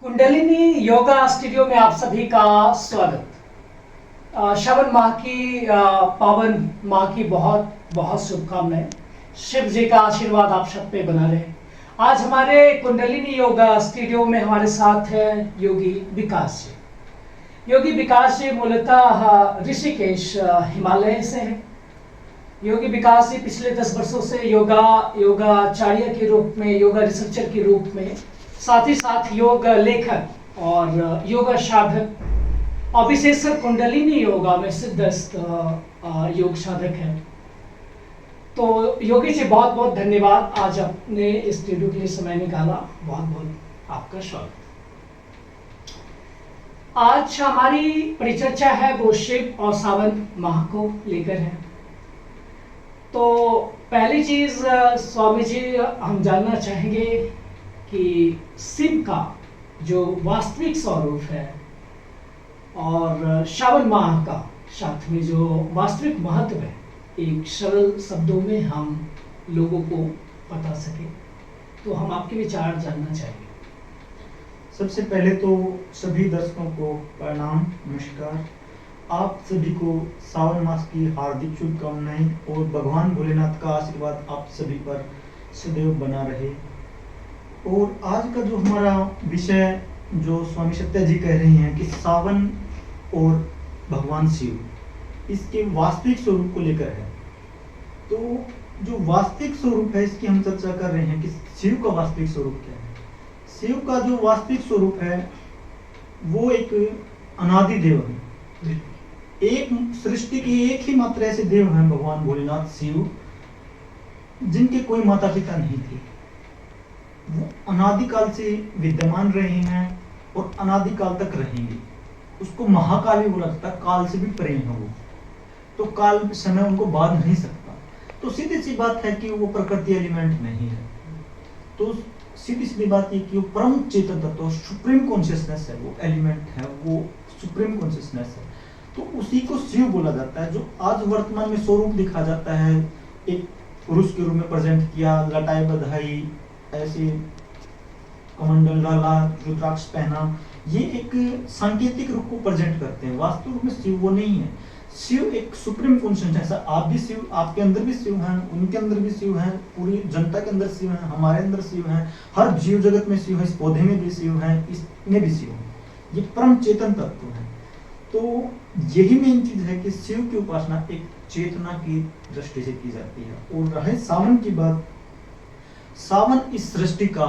Kundalini yoga studio में आप सभी का स्वागत। श्रावण माह की पावन माह की बहुत बहुत शुभकामनाएं। शिव जी का आशीर्वाद आप सब पे बना रहे। आज हमारे कुंडलिनी योगा स्टूडियो में हमारे साथ है योगी विकास जी। योगी विकास जी मूलतः ऋषिकेश हिमालय से हैं। योगी विकास जी पिछले 10 वर्षों से योगाचार्य के रूप में, योगा रिसर्चर के रूप में, साथ ही साथ योग लेखक और योगा साधक और विशेषकर कुंडलिनी योगा में सिद्धस्त योग साधक हैं। तो योगी जी बहुत बहुत धन्यवाद, आज अपने इस स्टूडियो के लिए समय निकाला। बहुत बहुत आपका स्वागत। आज हमारी परिचर्चा है वो शिव और सावन माह को लेकर है। तो पहली चीज स्वामी जी हम जानना चाहेंगे कि शिव का जो वास्तविक स्वरूप है और श्रावण माह का साथ में जो वास्तविक महत्व है, एक सरल शब्दों में हम लोगों को बता सके, तो हम आपके विचार जानना चाहेंगे। सबसे पहले तो सभी दर्शकों को प्रणाम, नमस्कार। आप सभी को सावन मास की हार्दिक शुभकामनाएं और भगवान भोलेनाथ का आशीर्वाद आप सभी पर सदैव बना रहे। और आज का जो हमारा विषय, जो स्वामी सत्या जी कह रही हैं कि सावन और भगवान शिव, इसके वास्तविक स्वरूप को लेकर है। तो जो वास्तविक स्वरूप है इसकी हम चर्चा कर रहे हैं कि शिव का वास्तविक स्वरूप क्या है। शिव का जो वास्तविक स्वरूप है वो एक अनादि देव है। एक सृष्टि के एक ही मात्र ऐसे देव हैं भगवान भोलेनाथ शिव, जिनके कोई माता पिता नहीं थे। वो अनादिकाल से विद्यमान रहे हैं और अनादिकाल तक रहेंगे। उसको महाकाल भी बोला जाता है, काल से भी परे है वो। तो काल समय उनको बांध नहीं सकता। तो सीधी सी बात है कि वो प्रकृति एलिमेंट नहीं है। तो सीधी सी बात ये कि वो परम चेतन तत्व, सुप्रीम कॉन्शियसनेस है, वो एलिमेंट है, वो सुप्रीम कॉन्शियसनेस है। तो उसी को शिव बोला जाता है, जो आज वर्तमान में स्वरूप दिखा जाता है। एक पुरुष के रूप में प्रेजेंट किया, लटाई बधाई, ऐसे कमंडल डाला, रुद्राक्ष पहना, ये एक सांकेतिक रूप को प्रेजेंट करते हैं। वास्तव रूप में शिव वो नहीं है। शिव एक सुप्रीम कॉन्शियसनेस है। आप भी शिव, आपके अंदर भी शिव हैं, उनके अंदर भी शिव हैं, पूरी जनता के अंदर शिव हैं, हमारे अंदर शिव हैं, हर जीव जगत में शिव है, इस पौधे में भी शिव हैं, इसमें भी शिव है। ये परम चेतन तत्व है। तो यही मेन चीज है कि शिव की उपासना एक चेतना की दृष्टि से की जाती है। और रहे सावन की बात, सावन इस सृष्टि का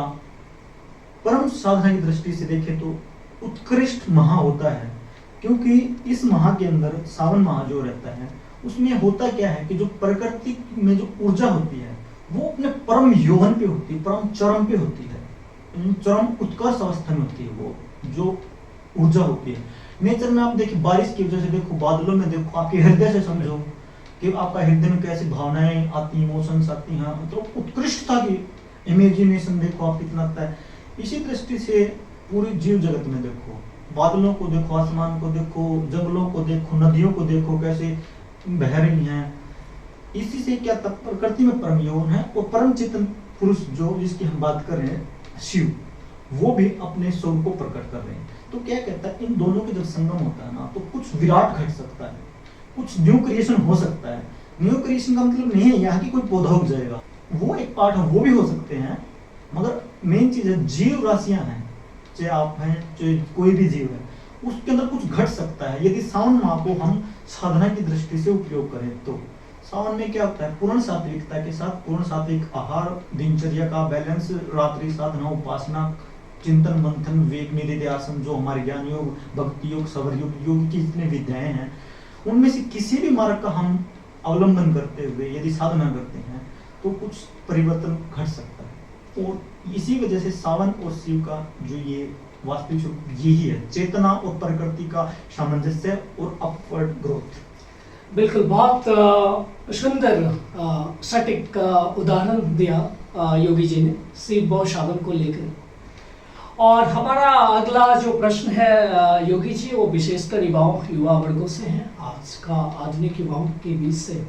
परम साधना की दृष्टि से देखें तो उत्कृष्ट माह होता है। क्योंकि इस माह के अंदर, सावन माह जो रहता है, उसमें होता क्या है कि जो प्रकृति में जो ऊर्जा होती है वो अपने परम यौवन पे होती है, परम चरम पे होती है, चरम उत्कर्ष अवस्था में होती है। वो जो ऊर्जा होती है नेचर में, आप देखिए बारिश की वजह से देखो, बादलों में देखो, आपके हृदय से समझो कि आपका हृदय में कैसी भावनाएं आती, इमोशंस आती हैं, मतलब उत्कृष्टता की इमेजिनेशन देखो आप कितना आता है। इसी दृष्टि से पूरी जीव जगत में देखो, बादलों को देखो, आसमान को देखो, जंगलों को देखो, नदियों को देखो कैसे बह रही हैं। इसी से क्या प्रकृति में परम यौवन है। और परम चेतन पुरुष जो जिसकी हम बात कर रहे हैं शिव, वो भी अपने स्वरूप को प्रकट कर रहे हैं। तो क्या कहता है, इन दोनों के जब संगम होता है ना, तो कुछ विराट घट सकता है, कुछ न्यू क्रिएशन हो सकता है। न्यू क्रिएशन का मतलब नहीं है यहाँ की कोई पौधा उग जाएगा, वो एक पार्ट है, वो भी हो सकते हैं। मगर मेन चीज है जीव राशियां हैं, चाहे आप हैं चाहे कोई भी जीव है, उसके अंदर कुछ घट सकता है यदि सावन माह को हम साधना की दृष्टि से उपयोग करें। तो सावन में क्या होता है, पूर्ण सात्विकता के साथ पूर्ण सात्विक आहार, दिनचर्या का बैलेंस, रात्रि साधना, उपासना, चिंतन मंथन, विवेक निधिध्यासन, जो हमारे ज्ञान योग, भक्ति योग, सवर योग, योग की जितने विद्याएं हैं, उनमें से किसी भी मार्ग का हम अवलंबन करते हुए यदि साधना करते हैं तो कुछ परिवर्तन घट सकता है। और इसी वजह से सावन और शिव का जो ये वास्तविक स्वरूप यही है, चेतना और प्रकृति का सामंजस्य और अपवर्ड ग्रोथ। बिल्कुल, बहुत सुंदर सटीक उदाहरण दिया योगी जी ने शिव और सावन को लेकर। और हमारा अगला जो प्रश्न है योगी जी, वो विशेषकर युवा वर्गों से है, आज का आधुनिक युवाओं के बीच से।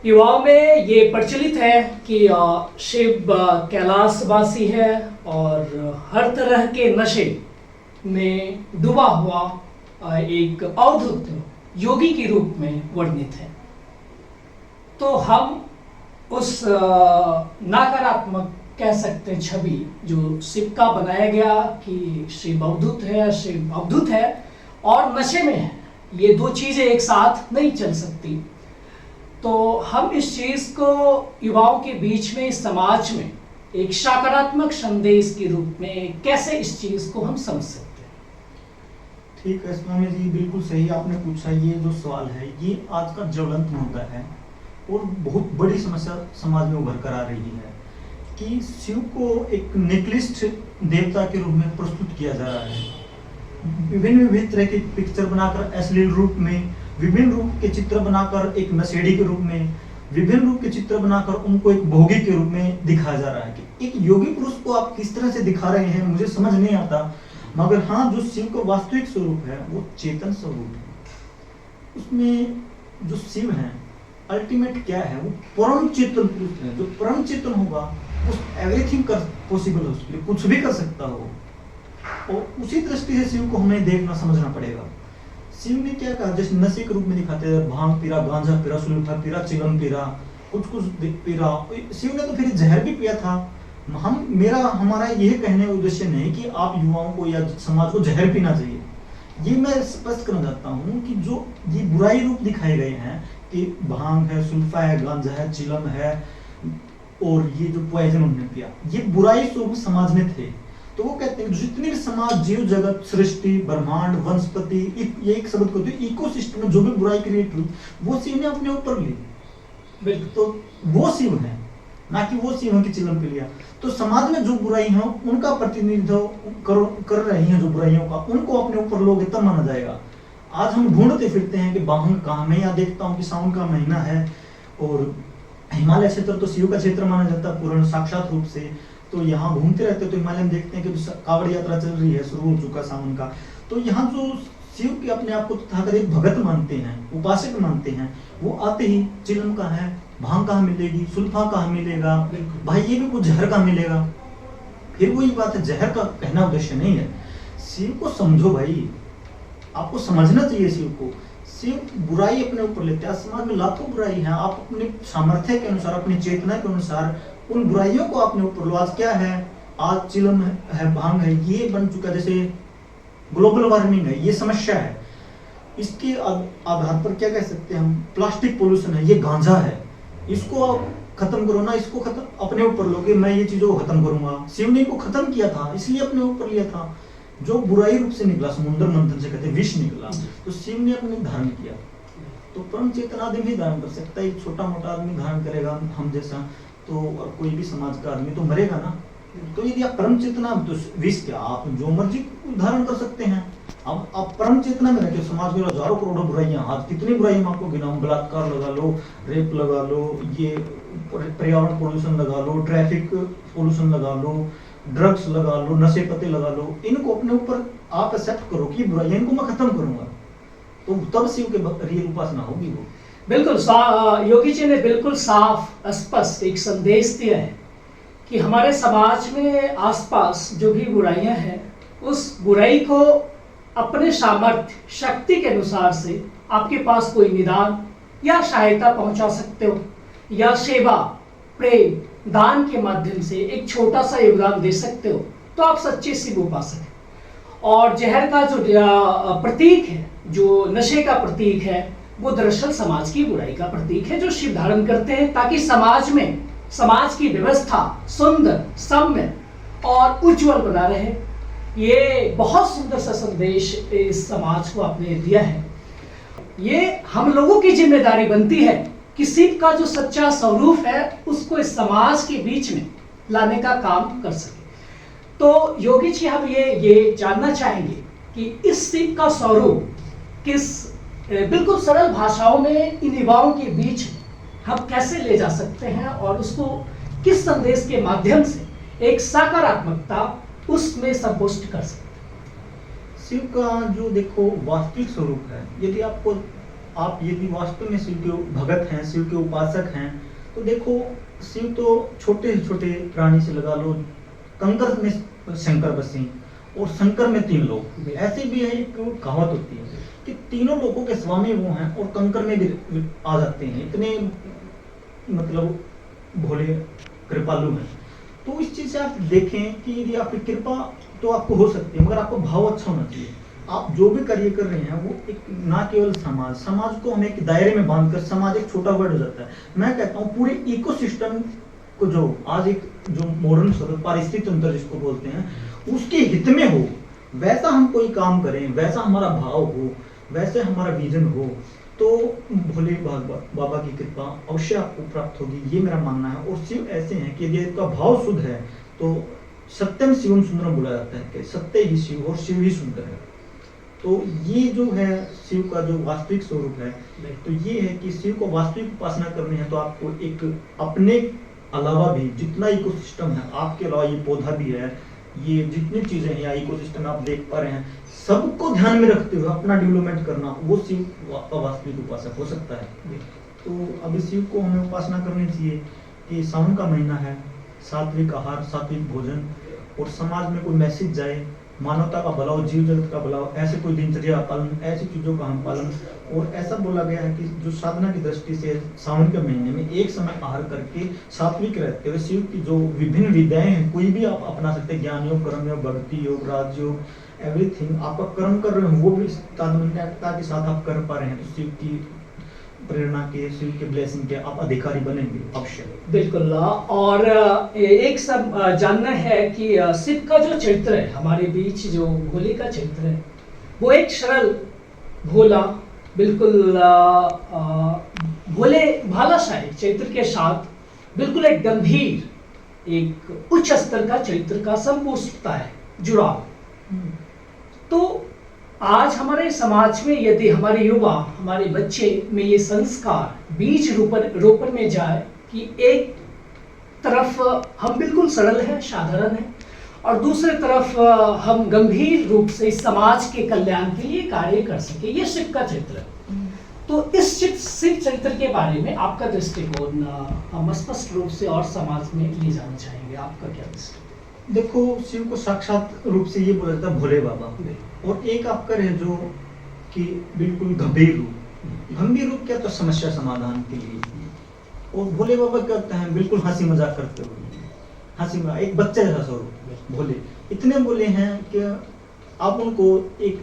युवाओं में ये प्रचलित है कि शिव कैलाशवासी है और हर तरह के नशे में डूबा हुआ एक अवधूत योगी के रूप में वर्णित है। तो हम उस नकारात्मक कह सकते हैं छवि जो शिव का बनाया गया कि शिव अवधूत है और नशे में है, ये दो चीजें एक साथ नहीं चल सकती। तो हम इस चीज को युवाओं के बीच में, इस समाज में एक सकारात्मक संदेश के रूप में कैसे इस चीज को हम समझ सकते हैं? ठीक है स्वामी जी, बिल्कुल सही आपने पूछा। ये जो सवाल है ये आज का ज्वलंत मुद्दा है और बहुत बड़ी समस्या समाज में उभर कर आ रही है कि शिव को एक निकृष्ट देवता के रूप में प्रस्तुत किया जा रहा है। विभिन्न तरह की पिक्चर बनाकर अश्लील रूप में, विभिन्न रूप के चित्र बनाकर एक नशेड़ी के रूप में, विभिन्न रूप के चित्र बनाकर उनको एक भोगी के रूप में दिखाया जा रहा है कि एक योगी पुरुष को आप किस तरह से दिखा रहे हैं मुझे समझ नहीं आता। मगर हाँ, जो शिव का वास्तविक स्वरूप है वो चेतन स्वरूप है। उसमें जो शिव है अल्टीमेट क्या है, वो परम चेतन पुरुष है। जो परम चेतन होगा उस एवरीथिंग कर पॉसिबल है, उसके लिए कुछ भी कर सकता हो। और उसी दृष्टि से शिव को हमें देखना समझना पड़ेगा। शिव ने क्या कहा, जैसे नशे के रूप में दिखाते हैं, भांग पीरा, गांजा पीरा, सुल्फा पीरा, चिलम पीरा, कुछ पीरा। शिव ने तो फिर जहर भी पिया था। हमारा यह कहने का उद्देश्य नहीं कि आप युवाओं को या समाज को जहर पीना चाहिए। ये मैं स्पष्ट करना चाहता हूँ कि जो ये बुराई रूप दिखाए गए हैं कि भांग है, सुल्फा है, गांजा है, चिलम है और ये जो पॉइजन उन्होंने पिया, ये बुराई स्वरूप समाज में थे। तो वो कहते हैं जितने भी समाज, जीव जगत, सृष्टि, ब्रह्मांड, वनस्पति, ये एक शब्द को इकोसिस्टम में जो भी बुराई क्रिएट हुई वो शिव ने अपने ऊपर ली। तो वो शिव है, ना कि वो शिव है कि चिलम पी लिया। तो समाज में जो बुराई है उनका प्रतिनिधित्व कर रही हैं, जो बुराइयों का, उनको अपने ऊपर लोग तब माना जाएगा। आज हम ढूंढते फिरते हैं कि भांग कहाँ में, या देखता हूँ कि सावन का महीना है और हिमालय क्षेत्र तो शिव का क्षेत्र माना जाता है पूर्ण साक्षात रूप से। तो यहाँ घूमते रहते तो हिमालय में देखते हैं कि कावड़ यात्रा चल रही है, शुरू हो चुका सावन का। तो यहाँ जो शिव के अपने आप को तथागत एक भगत मानते हैं, उपासक मानते हैं, वो आते ही चिलम कहाँ है, भांग कहाँ मिलेगी, सुल्फा कहाँ मिलेगा, भाई ये भी कुछ जहर कहाँ मिलेगा। फिर वही बात है, जहर का कहना उद्देश्य नहीं है। शिव को समझो भाई, आपको समझना चाहिए शिव को। शिव बुराई अपने ऊपर लेते हैं। समाज में लाखों बुराई है, आप अपने सामर्थ्य के अनुसार, अपनी चेतना के अनुसार उन बुराइयों को अपने ऊपर लो। आज क्या है, आज चिलम है, भांग है, ये बन चुका, जैसे ग्लोबल वार्मिंग है, ये समस्या है। इसके आधार पर क्या कह सकते हैं हम, प्लास्टिक पोल्यूशन है, ये गांजा है, इसको आप खत्म करो ना, इसको खत्म अपने ऊपर लोगे, मैं ये चीजों को खत्म करूंगा। शिव ने इनको खत्म किया था, इसलिए अपने ऊपर लिया था। जो बुराई रूप से निकला, समुद्र मंथन से कहते विष निकला, तो शिव ने अपने धारण किया। तो परम चेतन आदमी ही धारण कर सकता है। एक छोटा मोटा आदमी धारण करेगा हम जैसा, तो और कोई भी समाज का आदमी तो मरेगा ना। तो यदि आप परम चेतना, तो विष क्या, आप जो मर्जी धारण कर सकते हैं। अब आप परम चेतना में रहते, समाज में हजारों करोड़ों बुराइयां, आज कितनी बुराइयां आपको गिनाऊं, बलात्कार लगा लो, रेप लगा लो, ये पर्यावरण पोल्यूशन लगा लो, ट्रैफिक पोल्यूशन लगा लो, ड्रग्स लगा लो, नशे पत्ते लगा लो। इनको अपने ऊपर आप एक्सेप्ट करो कि बुराइयां, इनको मैं खत्म करूंगा, तो तब शिव के रियल उपासना होगी। वो बिल्कुल योगी जी ने बिल्कुल साफ स्पष्ट एक संदेश दिया है कि हमारे समाज में आसपास जो भी बुराइयां हैं, उस बुराई को अपने सामर्थ्य, शक्ति के अनुसार से आपके पास कोई निदान या सहायता पहुंचा सकते हो, या सेवा, प्रेम, दान के माध्यम से एक छोटा सा योगदान दे सकते हो, तो आप सच्चे शिव उपासक हैं। और जहर का जो प्रतीक है, जो नशे का प्रतीक है, वो दरअसल समाज की बुराई का प्रतीक है, जो शिव धारण करते हैं ताकि समाज की व्यवस्था सुंदर, सौम्य और उज्जवल बना रहे। ये बहुत सुंदर सा संदेश इस समाज को आपने दिया है। ये हम लोगों की जिम्मेदारी बनती है कि शिव का जो सच्चा स्वरूप है उसको इस समाज के बीच में लाने का काम कर सके। तो योगी जी, हम ये जानना चाहेंगे कि इस शिव का स्वरूप किस बिल्कुल सरल भाषाओं में इन युवाओं के बीच हम कैसे ले जा सकते हैं और उसको किस संदेश के माध्यम से एक सकारात्मकता उसमें संपुष्ट कर सकते हैं। शिव का जो देखो वास्तविक स्वरूप है, यदि आपको आप यदि वास्तव में शिव के भगत हैं, शिव के उपासक हैं, तो देखो शिव तो छोटे से छोटे प्राणी से लगा लो, कंकर में शंकर बसे और शंकर में 3 लोग। ऐसे भी है, एक कहावत होती है कि तीनों लोगों के स्वामी वो हैं और कंकर में भी आ जाते हैं, इतने मतलब भोले कृपालु हैं। तो इस चीज से आप देखें कि यदि आपकी कृपा तो आपको हो सकती है, मगर आपको भाव अच्छा होना चाहिए। आप जो भी कार्य कर रहे हैं वो एक ना केवल समाज को हम एक दायरे में बांधकर, समाज एक छोटा वर्ड हो जाता है। मैं कहता हूँ पूरे इकोसिस्टम को, जो आज एक जो मॉडर्न शब्द पारिस्थितिक तंत्र जिसको बोलते हैं, उसके हित में हो, वैसा हम कोई काम करें, वैसा हमारा भाव हो, वैसे हमारा विजन हो, तो भोले बाबा की कृपा अवश्य आपको प्राप्त होगी, ये मेरा मानना है। और शिव ऐसे हैं कि यदि आपका भाव शुद्ध है तो सत्यम शिवम सुंदरम बोला जाता है कि सत्य ही शिव और शिव ही सुंदर है। तो ये जो है शिव का जो वास्तविक स्वरूप है, तो ये है कि शिव को वास्तविक उपासना करनी है तो आपको एक अपने अलावा भी जितना इकोसिस्टम है, आपके अलावा ये पौधा भी है, ये जितनी चीजें हैं या इकोसिस्टम आप देख पा रहे हैं, सबको ध्यान में रखते हुए अपना डेवलपमेंट करना, वो शिव का वास्तविक उपासक हो सकता है। तो अभी शिव को हमें उपासना करनी चाहिए कि सावन का महीना है, सात्विक आहार, सात्विक भोजन, और समाज में कोई मैसेज जाए, मानवता का भला हो, जीव जगत का भला हो, ऐसे कोई दिनचर्या पालन, ऐसी चीजों का हम पालन। और ऐसा बोला गया है कि जो साधना की दृष्टि से सावन के महीने में एक समय आहार करके सात्विक रहते हुए शिव की जो विभिन्न विद्याएं हैं, कोई भी आप अपना सकते हैं, ज्ञान योग, कर्म योग, भक्ति योग, राजयोग, एवरीथिंग आपका कर्म कर रहे हो वो भी तात्मन्यता के साथ आप कर पा रहे हैं, तो शिव की प्रेरणा के, शिव के ब्लेसिंग के आप अधिकारी बनेंगे अवश्य। बिल्कुल। और एक सब जानना है कि शिव का जो चरित्र है हमारे बीच, जो भोले का चरित्र है, वो एक सरल भोला, बिल्कुल भोले भालाशाही चरित्र के साथ बिल्कुल एक गंभीर, एक उच्च स्तर का चरित्र का संपुष्टता है, जुड़ाव। तो आज हमारे समाज में यदि हमारे युवा, हमारे बच्चे में ये संस्कार बीज रोपण में जाए कि एक तरफ हम बिल्कुल सरल हैं, साधारण हैं, और दूसरी तरफ हम गंभीर रूप से इस समाज के कल्याण के लिए कार्य कर सके, ये शिव का चरित्र है। तो इस शिव चरित्र के बारे में आपका दृष्टिकोण हम स्पष्ट रूप से और समाज में ले जाना चाहेंगे, आपका क्या दृष्टिकोण? देखो, शिव को साक्षात रूप से ये बोला जाता है भोले बाबा, और एक आपका रहे जो कि बिल्कुल गंभीर रूप। गंभीर रूप क्या, तो समस्या समाधान के लिए, और भोले बाबा क्या होते हैं बिल्कुल हंसी मजाक करते हुए, हंसी मजाक, एक बच्चे जैसा स्वरूप भोले। इतने बोले हैं कि आप उनको एक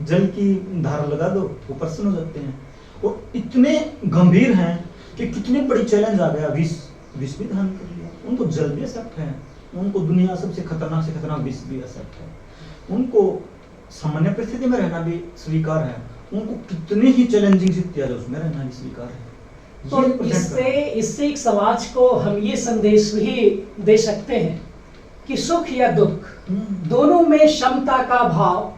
जल की धारा लगा दो, वो प्रसन्न हो जाते हैं। और इतने गंभीर हैं कि कितने बड़ी चैलेंज आ गया, विष भी धारण कर लिया, उनको जल भी एक्सेप्ट है, उनको दुनिया सबसे खतरनाक से खतरनाक विष भी एक्सेप्ट है, उनको सामान्य परिस्थिति में रहना भी स्वीकार है, उनको कितनी ही चैलेंजिंग स्थितियां है उसमें रहना भी स्वीकार है। तो इससे एक समाज को हम ये संदेश भी दे सकते हैं कि सुख या दुख दोनों में क्षमता का भाव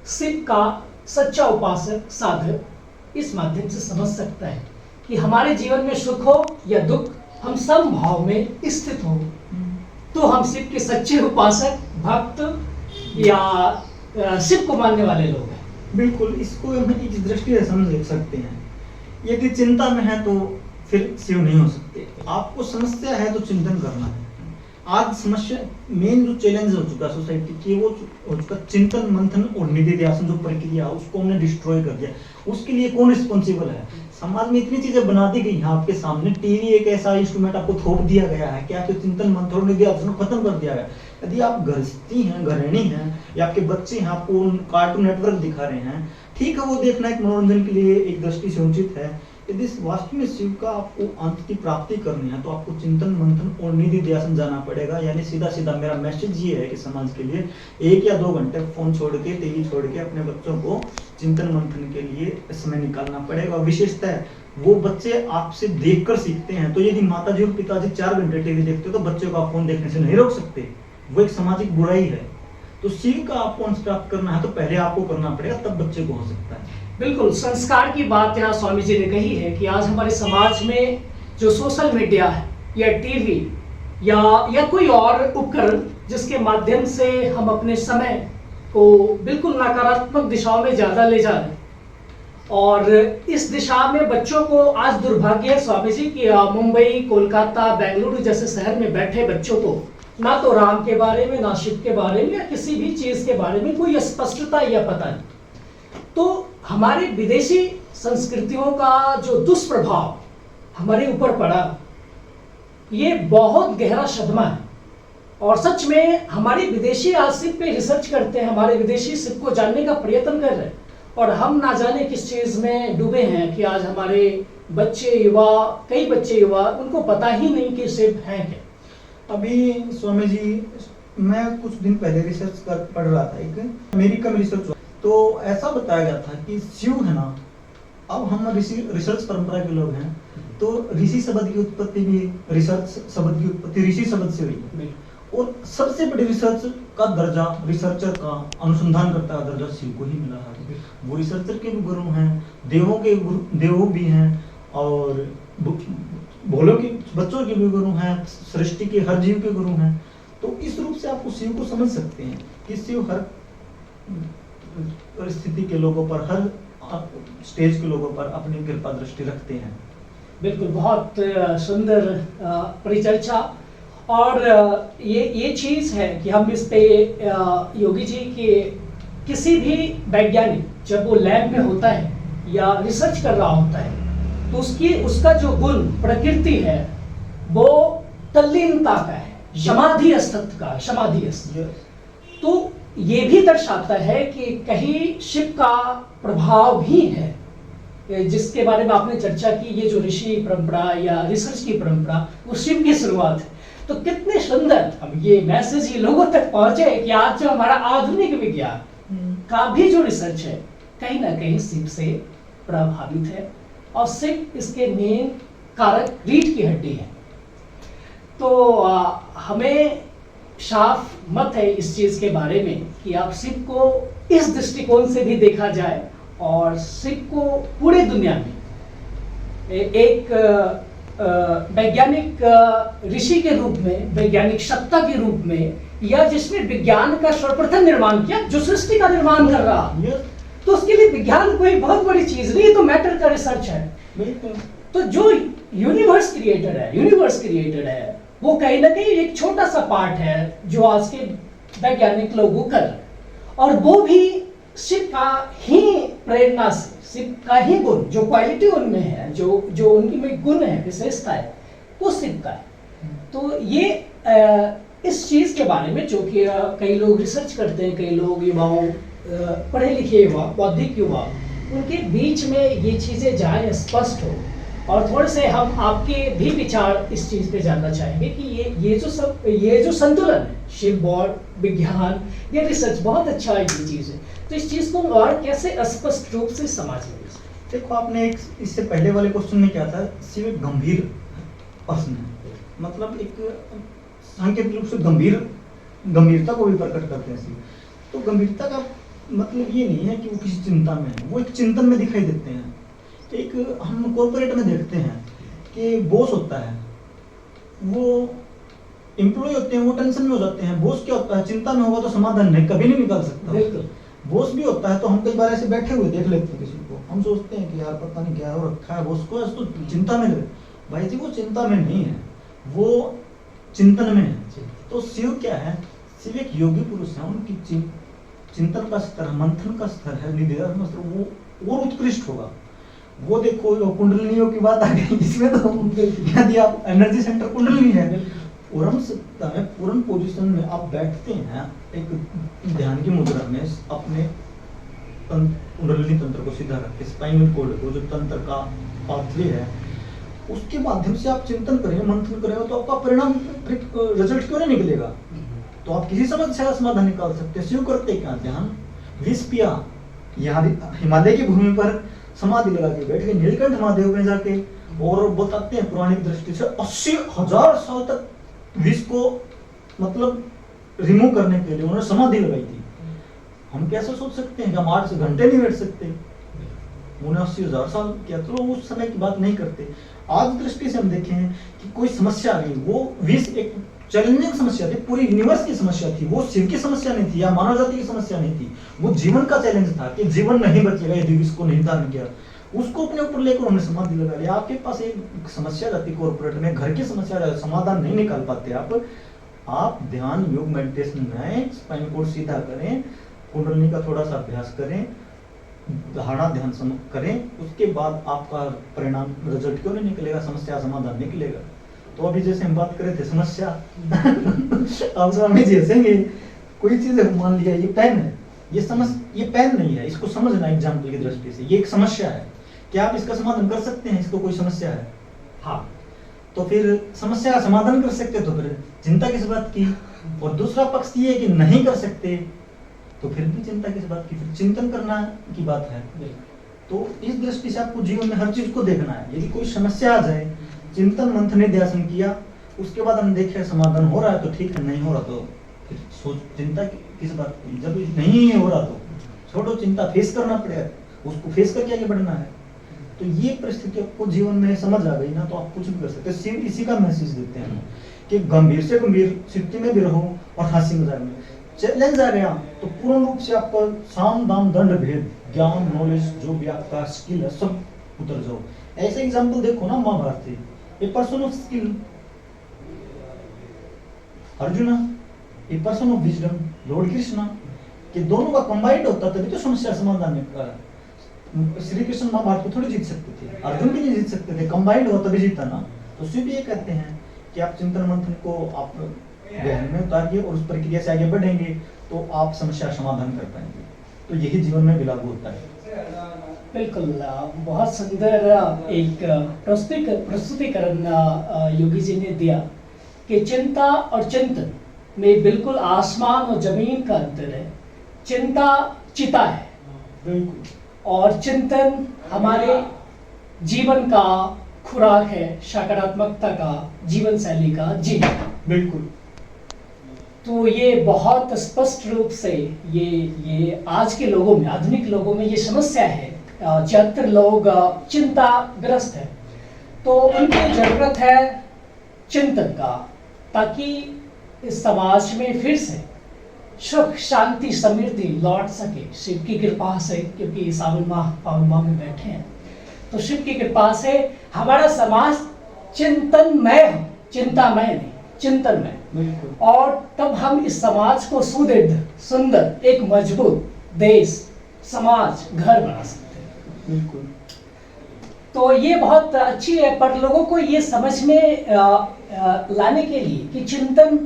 शिव का सच्चा उपासक साधक इस माध्यम से समझ सकता है कि हमारे जीवन में सुख हो या दुख, हम समभाव में स्थित हो, तो हम शिव के सच्चे उपासक, भक्त या शिव को मानने वाले लोग हैं। बिल्कुल, इसको हम इस दृष्टि से समझ सकते हैं। यदि चिंता में है तो फिर शिव नहीं हो सकते। आपको समस्या है तो चिंतन करना है। आज समस्या, मेन जो चैलेंज हो चुका सोसाइटी की, वो हो चुका चिंतन मंथन और निधि ध्यान जो प्रक्रिया, उसको हमने डिस्ट्रॉय कर दिया। उसके लिए कौन रिस्पॉन्सिबल है? समाज में इतनी चीजें बना दी गई हैं आपके सामने, टीवी एक ऐसा इंस्ट्रूमेंट आपको थोप दिया गया है कि आपके चिंतन मंथन और निधि ध्यान खत्म कर दिया गया। यदि आप गृहस्थी हैं, गृहिणी हैं, या आपके बच्चे हैं, आपको कार्टून नेटवर्क दिखा रहे हैं, ठीक है, वो देखना एक मनोरंजन के लिए एक दृष्टि से उचित है। यदि वास्तव में शिव का आपको अंत की प्राप्ति करनी है तो आपको चिंतन मंथन और निधि ध्यान जाना पड़ेगा। यानी सीधा सीधा मेरा मैसेज ये है कि समाज के लिए 1 या 2 घंटे फोन छोड़ के, टीवी छोड़ के अपने बच्चों को चिंतन मंथन के लिए समय निकालना पड़ेगा। विशेषतः वो बच्चे आपसे देखकर सीखते हैं, तो यदि माताजी और पिताजी 4 घंटे टीवी देखते हो तो बच्चों को आप फोन देखने से नहीं रोक सकते, वो एक सामाजिक बुराई है। तो शिव का आपको अंश प्राप्त करना है तो पहले आपको करना पड़ेगा, तब बच्चे को हो सकता है। बिल्कुल, संस्कार की बात यहाँ स्वामी जी ने कही है कि आज हमारे समाज में जो सोशल मीडिया है या टीवी या कोई और उपकरण जिसके माध्यम से हम अपने समय को बिल्कुल नकारात्मक दिशाओं में ज्यादा ले जा रहे हैं, और इस दिशा में बच्चों को आज दुर्भाग्य है स्वामी जी कि मुंबई, कोलकाता, बेंगलुरु जैसे शहर में बैठे बच्चों को ना तो राम के बारे में, ना शिव के बारे में या किसी भी चीज के बारे में कोई स्पष्टता या पता नहीं। तो हमारे विदेशी संस्कृतियों का जो दुष्प्रभाव हमारे ऊपर पड़ा, ये बहुत गहरा सदमा है। और सच में हमारे विदेशी आज शिव पे रिसर्च करते हैं, हमारे विदेशी शिव को जानने का प्रयत्न कर रहे हैं, और हम ना जाने किस चीज में डूबे हैं कि आज हमारे बच्चे युवा, कई बच्चे युवा, उनको पता ही नहीं कि शिव है क्या। अभी स्वामी जी, मैं कुछ दिन पहले रिसर्च कर पढ़ रहा था, एक अमेरिका में रिसर्च हुआ, तो ऐसा बताया गया था कि शिव है ना, अब हम रिसर्च परंपरा के लोग हैं, तो ऋषि शब्द की उत्पत्ति भी, रिसर्च शब्द की उत्पत्ति ऋषि शब्द से हुई है। और सबसे बड़ी रिसर्च का दर्जा, रिसर्चर का, अनुसंधानकर्ता का दर्जा शिव को ही मिला है। वो रिसर्चर के भी गुरु हैं, देवों के गुरु, देवों भी हैं, और भोलों के बच्चों के भी गुरु हैं, सृष्टि के हर जीव के गुरु हैं। तो इस रूप से आप उस शिव को समझ सकते हैं कि शिव हर परिस्थिति के लोगों पर, हर स्टेज के लोगों पर अपनी कृपा दृष्टि रखते हैं। बिल्कुल, बहुत सुंदर परिचर्चा। और ये चीज है कि हम इस पे योगी जी के किसी भी वैज्ञानिक जब वो लैब में होता है या रिसर्च कर रहा होता है, तो उसका जो गुण प्रकृति है वो तल्लीनता का है, समाधि अस्तित्व का, समाधि अस्तित्व। तो ये भी दर्शाता है कि कहीं शिव का प्रभाव भी है, जिसके बारे में आपने चर्चा की। ये जो ऋषि परंपरा या रिसर्च की परंपरा, वो शिव की शुरुआत है। तो कितने सुंदर अब ये मैसेज ये लोगों तक पहुंचे कि आज जो हमारा आधुनिक विज्ञान का भी जो रिसर्च है, कहीं ना कहीं शिव से प्रभावित है, और शिव इसके मेन कारक, रीढ़ की हड्डी है। तो हमें साफ मत है इस चीज के बारे में कि आप शिव को इस दृष्टिकोण से भी देखा जाए, और शिव को पूरे दुनिया में एक वैज्ञानिक ऋषि के रूप में, वैज्ञानिक सत्ता के रूप में, या जिसने विज्ञान का सर्वप्रथम निर्माण किया, जो सृष्टि का निर्माण कर रहा, तो उसके लिए विज्ञान कोई बहुत बड़ी चीज नहीं, तो मैटर का रिसर्च है। तो जो यूनिवर्स क्रिएटर है, वो कहीं ना कहीं एक छोटा सा पार्ट है जो आज के वैज्ञानिक लोग कर रहे हैं, और वो भी शिव का ही प्रेरणा से, शिव का ही गुण, जो क्वालिटी उनमें है, जो उनकी में गुण है, विशेषता है, वो शिव का है। तो ये इस चीज के बारे में जो कि कई लोग रिसर्च करते हैं, कई लोग युवाओं, पढ़े लिखे युवा, बौद्धिक युवा, उनके बीच में ये चीजें जाए, स्पष्ट हो। और थोड़े से हम आपके भी विचार इस चीज पे जानना चाहेंगे कि ये जो संतुलन है, शिव और विज्ञान, ये रिसर्च बहुत अच्छा है, ये चीज है, तो इस चीज को और कैसे स्पष्ट रूप से समाज में। देखो, आपने एक इससे पहले वाले क्वेश्चन में क्या था, शिव एक गंभीर प्रश्न है, मतलब एक सांकेतिक रूप से गंभीरता को भी प्रकट करते हैं शिव। तो गंभीरता का मतलब ये नहीं है कि वो किसी चिंता में है, वो एक चिंतन में दिखाई देते हैं। एक हम कॉर्पोरेट में देखते हैं कि बॉस होता है, वो एम्प्लॉय होते हैं, वो टेंशन में हो जाते हैं। बॉस क्या होता है, चिंता में होगा तो समाधान नहीं, कभी नहीं निकाल सकता। बॉस भी होता है, तो हम कई बार ऐसे बैठे हुए देख लेते हैं किसी को, हम सोचते हैं कि यार पता नहीं क्या हो रखा है बॉस को, तो चिंता में लगे। भाई जी, वो चिंता में नहीं है, वो चिंतन में है। तो शिव क्या है, शिव एक योगी पुरुष है, उनकी चिंतन का स्तर, मंथन का स्तर है, निधिध्यासन स्तर वो और उत्कृष्ट होगा। वो देखो, कुंडलिनियों की बात आ गई इसमें, तो यदि आप एनर्जी सेंटर कुंडलिनी है, पूर्ण सत्ता में, पूर्ण पोजीशन में आप बैठते हैं एक ध्यान की मुद्रा में, अपने कुंडलिनी तंत्र को सीधा रख के, स्पाइनल कॉर्ड को, जो तंत्र का पाथवे है, उसके माध्यम से आप चिंतन करेंगे, मंथन करेंगे, तो आपका परिणाम, रिजल्ट क्यों नहीं निकलेगा। तो आप किसी समस्या का समाधान निकाल सकते हैं। शिव करते क्या, ध्यान, विष पिया, यहाँ हिमालय की भूमि पर समाधि लगा के बैठ गए, नीलकंठ महादेव में जाके, और बताते हैं पुरानी दृष्टि से 80,000 साल तक विष को मतलब रिमूव करने के लिए उन्होंने समाधि लगाई थी। हम कैसे सोच सकते हैं कि हम 8 घंटे नहीं बैठ सकते, उन्हें 80,000 साल किया। तो उस समय की बात नहीं करते। आज दृष्टि से हम देखें कि कोई समस्या आ गई, वो विष एक चैलेंजिंग समस्या थी, पूरी यूनिवर्स की समस्या थी, वो शिव की समस्या नहीं थी या मानव जाति की समस्या नहीं थी, वो जीवन का चैलेंज था कि जीवन नहीं बचेगा यदि इसको नहीं धारण किया। उसको अपने ऊपर लेकर उन्होंने समाधि लगा लिया। आपके पास एक समस्या रहती कॉर्पोरेट में, घर की समस्या रहती, समाधान नहीं निकाल पाते आप ध्यान योग मेडिटेशन में स्पाइन कोड सीधा करें, कुंडलिनी का थोड़ा सा अभ्यास करें, धारणा ध्यान करें, उसके बाद आपका परिणाम रिजल्ट क्यों नहीं निकलेगा, समस्या समाधान निकलेगा। तो अभी जैसे हम बात कर रहे थे समस्या आप स्वामी जी हंसेंगे, कोई चीज है मान लिया ये पेन है, ये पेन नहीं है, इसको समझना एग्जाम्पल की दृष्टि से, ये एक समस्या है, क्या आप इसका समाधान कर सकते हैं, इसको कोई समस्या है? हाँ, तो फिर समस्या का समाधान कर सकते तो फिर चिंता किस बात की। और दूसरा पक्ष ये है कि नहीं कर सकते तो फिर भी चिंता किस बात की, फिर चिंतन करना की बात है। तो इस दृष्टि से आपको जीवन में हर चीज को देखना है। यदि कोई समस्या आ जाए, चिंतन मंथन ध्यान किया, उसके बाद हम देखे समाधान हो रहा है तो ठीक है, नहीं हो रहा तो फिर सोच चिंता किस बात की। जब नहीं हो रहा तो छोड़ो, चिंता फेस करना पड़ेगा, उसको फेस करके आगे बढ़ना है। तो ये परिस्थिति आपको जीवन में समझ आ गई ना, तो आप कुछ भी कर सकते हैं। इसी का मैसेज देते हैं कि गंभीर से गंभीर स्थिति में भी रहो और हंसी मजाक में। चैलेंज आ गया तो पूर्ण रूप से आपका साम दाम दंड भेद ज्ञान नॉलेज जो भी आपका स्किल है सब उतर जाओ। ऐसे एग्जाम्पल देखो ना, महाभारत थी, a person of skill arjuna, a person of wisdom Lord Krishna, कि दोनों का कंबाइंड होता तभी तो समस्या समाधान निकला। श्री कृष्ण महाभारत को थोड़ी जीत सकते थे, अर्जुन भी नहीं जीत सकते थे, कंबाइंड हो तभी जीता ना। तो शिव भी ये कहते हैं कि आप चिंतन मंथन को आप गहन में उतारिए और उस प्रक्रिया से आगे बढ़ेंगे तो आप समस्या समाधान कर पाएंगे। तो यही जीवन में भी लागू होता है। बिल्कुल, बहुत सुंदर एक प्रस्तुतिकरण योगी जी ने दिया कि चिंता और चिंतन में बिल्कुल आसमान और जमीन का अंतर है। चिंता चिता है बिल्कुल, और चिंतन हमारे जीवन का खुराक है, सकारात्मकता का, जीवन शैली का जीवन। बिल्कुल। तो ये बहुत स्पष्ट रूप से ये आज के लोगों में, आधुनिक लोगों में ये समस्या है। ज्यादातर लोग चिंताग्रस्त है, तो उनकी जरूरत है चिंतन का, ताकि इस समाज में फिर से सुख शांति समृद्धि लौट सके शिव की कृपा से। क्योंकि सावन माह पावन माह में बैठे हैं, तो शिव की कृपा से हमारा समाज चिंतनमय हो, चिंतामय नहीं, चिंतनमय। और तब हम इस समाज को सुदृढ़ सुंदर एक मजबूत देश समाज घर बना सकते हैं। बिल्कुल। तो ये बहुत अच्छी है, पर लोगों को ये समझ में लाने के लिए कि चिंतन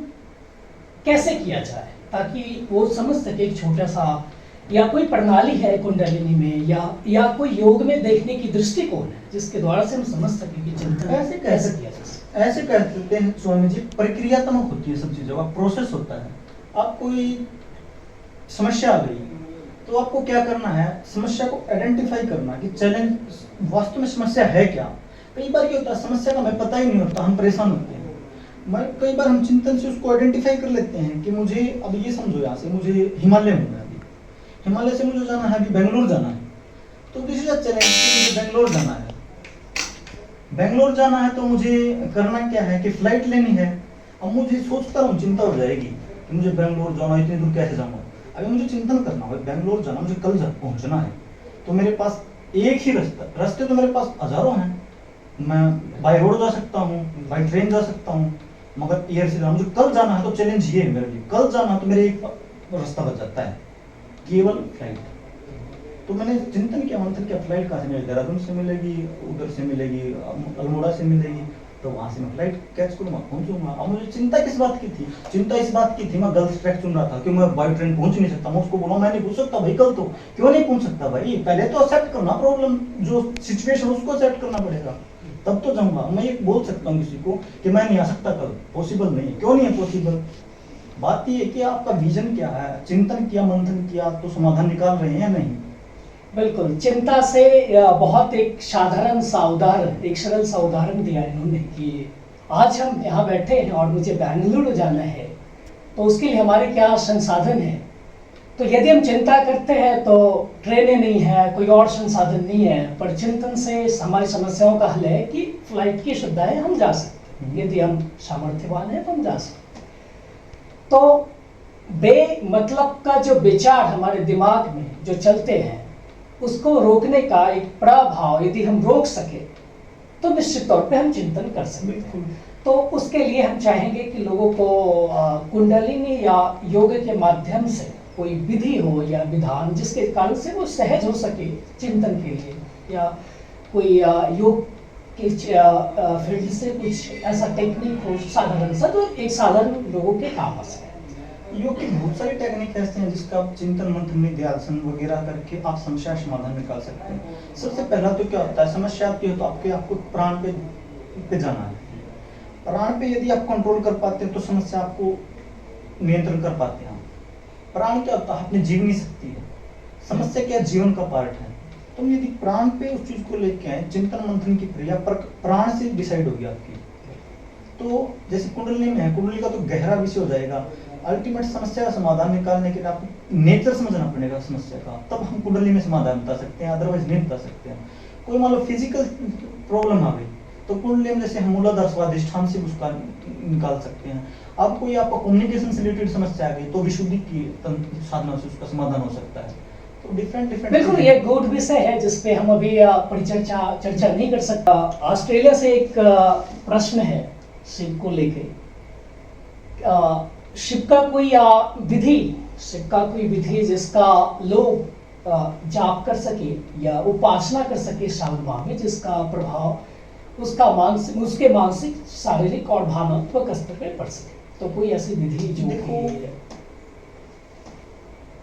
कैसे किया जाए, ताकि वो समझ सके। एक छोटा सा या कोई प्रणाली है कुंडलिनी में, या कोई योग में देखने की दृष्टिकोण है जिसके द्वारा से हम समझ सके कि चिंतन ऐसे कैसे किया जा सकता है। ऐसे कहते हैं स्वामी जी, प्रक्रियात्मक होती है सब चीजों का, प्रोसेस होता है। आप कोई समस्या आ गई तो आपको क्या करना है, समस्या को आइडेंटिफाई करना कि चैलेंज वास्तव में समस्या है क्या। कई बार क्या होता है, समस्या का हमें पता ही नहीं होता, हम परेशान होते हैं। कई बार हम चिंतन से उसको आइडेंटिफाई कर लेते हैं कि मुझे अब ये समझो, यहाँ से मुझे हिमालय में है, अभी हिमालय से मुझे जाना है, अभी बेंगलोर जाना है। तो दिस इज अ चैलेंज कि मुझे बेंगलोर जाना है। बेंगलोर जाना है तो मुझे करना क्या है कि फ्लाइट लेनी है। अब मुझे सोचता हूँ, चिंता हो जाएगी कि मुझे बेंगलोर जाना, इतनी दूर कैसे जाऊँगा। अभी मुझे चिंतन करना है, बेंगलोर जाना, मुझे कल पहुँचना है। तो मेरे पास एक ही रास्ते तो मेरे पास हजारों हैं। मैं बाय रोड जा सकता हूँ, बाय ट्रेन जा सकता हूँ, मगर एयर से जाना, मुझे कल जाना है। तो चैलेंज ये है मेरे लिए, कल जाना है तो मेरे एक रास्ता बच जाता है, केवल फ्लाइट। तो मैंने चिंतन किया, मंथन किया, फ्लाइट कहाँ से मिलेगी, देहरादून से मिलेगी, उधर से मिलेगी, अल्मोड़ा से मिलेगी, तो वहां से मैं फ्लाइट कैच करूंगा, पहुंचूंगा। अब मुझे चिंता किस बात की थी, चिंता इस बात की थी, मैं गलत ट्रैक चुन रहा था कि मैं बाई ट्रेन पहुंच नहीं सकता। मैं उसको बोला मैं नहीं पहुंच सकता भाई, कल तो क्यों नहीं पहुंच सकता भाई, पहले तो एक्सेप्ट करना प्रॉब्लम, जो सिचुएशन उसको एक्सेप्ट करना पड़ेगा, तब तो जाऊंगा। मैं ये बोल सकता हूँ किसी को कि मैं नहीं आ सकता कल, पॉसिबल नहीं है। क्यों नहीं है पॉसिबल? बात ये है कि आपका विजन क्या है, चिंतन किया, मंथन किया, तो समाधान निकाल रहे हैं या नहीं। बिल्कुल, चिंता से बहुत एक साधारण सा उदाहरण, एक सरल सा उदाहरण दिया इन्होंने कि आज हम यहाँ बैठे हैं और मुझे बेंगलुरु जाना है, तो उसके लिए हमारे क्या संसाधन है। तो यदि हम चिंता करते हैं तो ट्रेनें नहीं है, कोई और संसाधन नहीं है, पर चिंतन से हमारी समस्याओं का हल है कि फ्लाइट की सुविधा है, हम जा सकते हैं। यदि हम सामर्थ्यवान हैं तो हम जा सकते हैं। तो मतलब का जो विचार हमारे दिमाग में जो चलते हैं उसको रोकने का एक प्रभाव यदि हम रोक सके तो निश्चित तौर पे हम चिंतन कर सकते हैं। तो उसके लिए हम चाहेंगे कि लोगों को कुंडलिनी या योग के माध्यम से कोई विधि हो या विधान जिसके कारण से वो सहज हो सके चिंतन के लिए, या कोई योग के फील्ड से कुछ ऐसा टेक्निक हो साधारण सा जो एक साधारण लोगों के काम आ सके। योग की बहुत सारी टेक्निक ऐसे हैं जिसका आप चिंतन मंथन में ध्यान वगैरह करके आप समस्या समाधान निकाल सकते हैं। सबसे पहला तो क्या होता है, समस्या आती है तो आपको प्राण पे जाना है। प्राण पे यदि आप कंट्रोल कर पाते हैं तो समस्या आपको नियंत्रण कर पाते हैं। प्राण क्या होता है, अपनी जीवनी शक्ति है। समस्या क्या जीवन का पार्ट है। तुम यदि प्राण पे उस चीज को लेके आए, चिंतन मंथन की क्रिया पर प्राण से डिसाइड होगी आपकी। तो जैसे कुंडली में है, कुंडली का तो गहरा विषय हो जाएगा। अल्टीमेट समस्या का समाधान निकालने के लिए आपको नेचर समझना पड़ेगा समस्या का, तब हम कुंडली में समाधान बता सकते हैं, अदरवाइज नहीं बता सकते हैं। कोई मान लो फिजिकल प्रॉब्लम आ गई तो कुंडली में जैसे हम मूलाधार स्वादिष्ठान से उसका निकाल सकते हैं। अब कोई आपको कम्युनिकेशन से रिलेटेड समस्या आ गई तो विशुद्धि की साधना से उसका समाधान हो सकता है। तो डिफरेंट बिल्कुल ये गूढ़ विषय है जिसपे हम अभी चर्चा नहीं कर सकता। ऑस्ट्रेलिया से एक प्रश्न है शिव को लेके। शिव का कोई विधि जिसका लोग जाप कर सके या उपासना कर सके श्रावण माह में, जिसका प्रभाव उसके मानसिक शारीरिक और भावनात्मक स्तर पर पड़ सके, तो कोई ऐसी विधि जो देखो।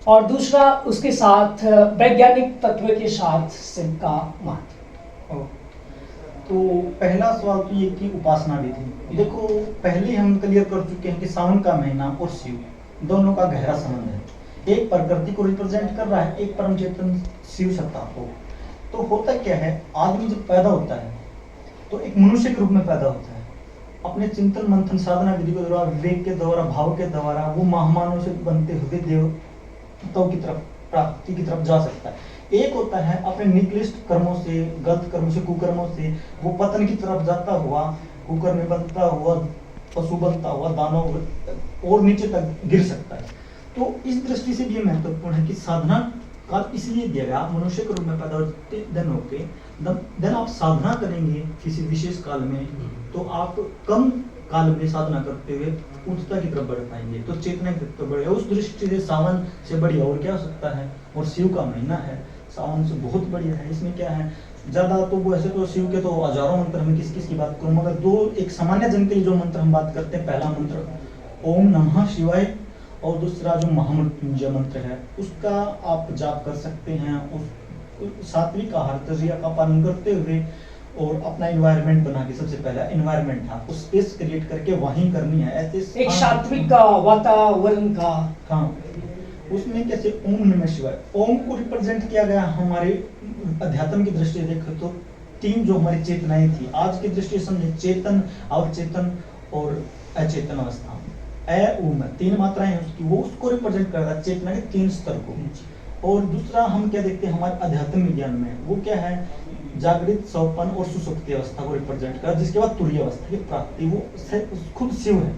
और दूसरा उसके साथ वैज्ञानिक तत्व के साथ शिव का महत्व। तो पहला सवाल तो ये कि उपासना विधि। देखो पहले हम क्लियर कर चुके हैं कि सावन का महीना और शिव दोनों का गहरा संबंध है। एक प्रकृति को रिप्रेजेंट कर रहा है, एक परम चेतन शिव सत्ता को। तो होता क्या है, आदमी जब पैदा होता है तो एक मनुष्य के रूप में पैदा होता है। अपने चिंतन मंथन साधना विधि के द्वारा, विवेक के द्वारा, भाव के द्वारा वो महामानव से बनते हुए देवताओं की तरफ, प्राप्ति की तरफ जा सकता है। एक होता है अपने निकृष्ट कर्मों से, गलत कर्मों से, कुकर्मों से वो पतन की तरफ जाता हुआ, कुकर्म बनता हुआ, पशु बनता हुआ, दानव और नीचे तक गिर सकता है। तो इस दृष्टि से भी महत्वपूर्ण है कि साधना काल इसलिए दिया गया। आप मनुष्य के रूप में पैदा होते देन आप साधना करेंगे किसी विशेष काल में, तो आप कम काल में साधना करते हुए उच्चता की तरफ बढ़ पाएंगे, तो चेतना की तरफ बढ़ेगा। उस दृष्टि से सावन से बढ़िया और क्या हो सकता है। और शिव का महीना है, सावन से बहुत बढ़िया है। इसमें क्या है, ज्यादा तो वैसे तो शिव के तो हजारों मंत्र में किस की बात करूं, मगर दो एक सामान्य जन के लिए जो मंत्र हम बात करते हैं, पहला मंत्र ओम नमः शिवाय और दूसरा जो महामृत्युंजय मंत्र है उसका आप जाप कर सकते हैं। उस सात्विक आहार तजिया का पालन करते हुए और अपना एनवायरनमेंट बना के, सबसे पहला एनवायरनमेंट था उस स्पेस क्रिएट करके वहीं करनी है। ऐसे एक सात्विक का वातावरण का, हाँ उसमें कैसे ओम नमः शिवाय, ओम को रिप्रेजेंट किया गया हमारे अध्यात्म की दृष्टि से देखें तो तीन जो हमारी चेतनाएं थी, आज की दृष्टि से समझे चेतन, अवचेतन और अचेतन अवस्था। ओम तीन मात्राएं हैं उसकी, वो उसको रिप्रेजेंट करता है चेतना के तीन स्तर को। और दूसरा हम क्या देखते हैं हमारे अध्यात्म विज्ञान में, वो क्या है, जागृत, सौपन और सुसुप्ति अवस्था को रिप्रेजेंट कर, जिसके बाद तुरीय अवस्था की प्राप्ति। वो खुद शिव है,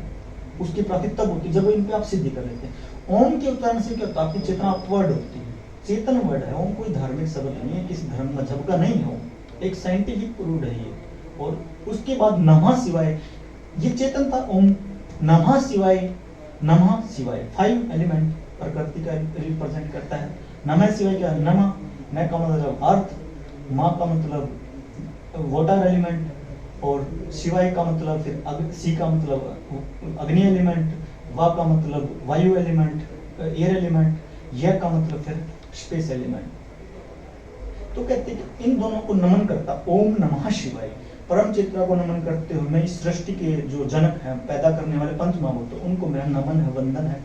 उसकी प्राप्ति तब होती है जब इन पे आप सिद्धि कर लेते हैं। ओम के उच्चारण से क्या होता है, आपकी चेतना अपवर्ड होती है। चेतन वर्ड है ओम, कोई धार्मिक शब्द नहीं है, किसी धर्म मजहब का नहीं है ओम, एक साइंटिफिक प्रूव्ड है ये। और उसके बाद नमः शिवाय, ये चेतन था ओम, नमः शिवाय, नमः शिवाय 5 एलिमेंट प्रकृति का रिप्रेजेंट करता है। नमः शिवाय क्या है, नमः, मैं का मतलब अर्थ, माँ का मतलब वाटर एलिमेंट, और शिवाय का मतलब फिर सी का मतलब अग्नि एलिमेंट, वा का मतलब वायु एलिमेंट, एयर एलिमेंट, यह का मतलब फिर स्पेस एलिमेंट। तो कहते हैं कि इन दोनों को नमन करता ओम नमः शिवाय, परम चेतना को नमन करते हुए मैं इस सृष्टि के जो जनक हैं, पैदा करने वाले पंच महाभूत, उनको मेरा नमन है, वंदन है।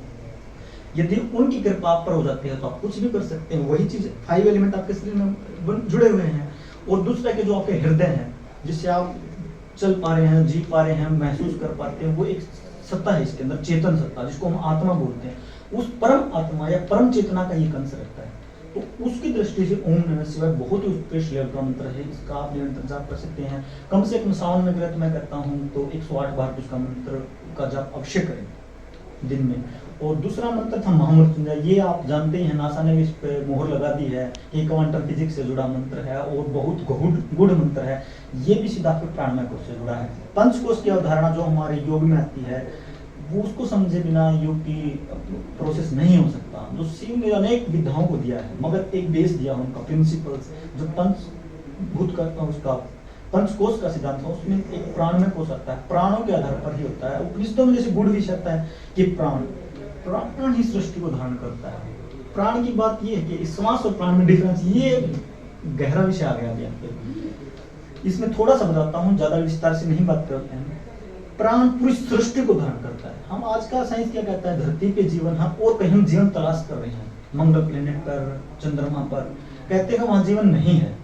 यदि उनकी कृपा आप पर हो जाती है तो आप कुछ भी कर सकते हैं। वही चीज 5 एलिमेंट आपके शरीर में जुड़े हुए हैं। और दूसरा के जो आपके हृदय हैं, जिससे आप चल पा रहे हैं, जी पा रहे हैं, महसूस कर पाते हैं, वो एक सत्ता है इसके अंदर, चेतन सत्ता, जिसको हम आत्मा बोलते हैं। उस परम आत्मा या परम चेतना का ये अंश रहता है। तो उसकी दृष्टि से ओम नमः शिवाय बहुत ही उत्कृष्ट लेवल का मंत्र है। इसका आप निरंतर जाप कर सकते हैं। कम से कम सावन में ग्रह मैं करता हूँ तो 108 बार उसका मंत्र का जाप अवश्य करें। दिन में। और दूसरा मंत्र था महामृत्युंजय। ये आप जानते ही हैं, नासा ने भी इस पे मोहर लगा दी है कि क्वांटम फिजिक्स से जुड़ा मंत्र है और बहुत गूढ़ मंत्र है। ये भी सीधा आपके प्राणमय कोश से जुड़ा है। पंचकोश की अवधारणा जो हमारे योग में आती है, वो उसको समझे बिना योग की प्रोसेस नहीं हो सकता। जो शिव ने अनेक विधाओं को दिया है, मगर एक बेस दिया उनका प्रिंसिपल्स, जो पंचभूत का उसका पंचकोश का सिद्धांत है, उसमें एक प्राणमय कोश आता है, प्राणों के आधार पर ही होता है। उपनिषदों में जैसे गूढ़ विषय आता है कि प्राण ही सृष्टि को धारण करता है। प्राण की बात ये है कि श्वास और प्राण में डिफरेंस, ये गहरा विषय आ गया अभी। इसमें थोड़ा सा बताता हूँ, ज्यादा विस्तार से नहीं बात करते हैं। प्राण पूरी सृष्टि को धारण करता है। हम आज का साइंस क्या कहता है, धरती पे जीवन, हम और कहीं हम जीवन तलाश कर रहे हैं, मंगल प्लेनेट पर, चंद्रमा पर, कहते हैं वहां जीवन नहीं है।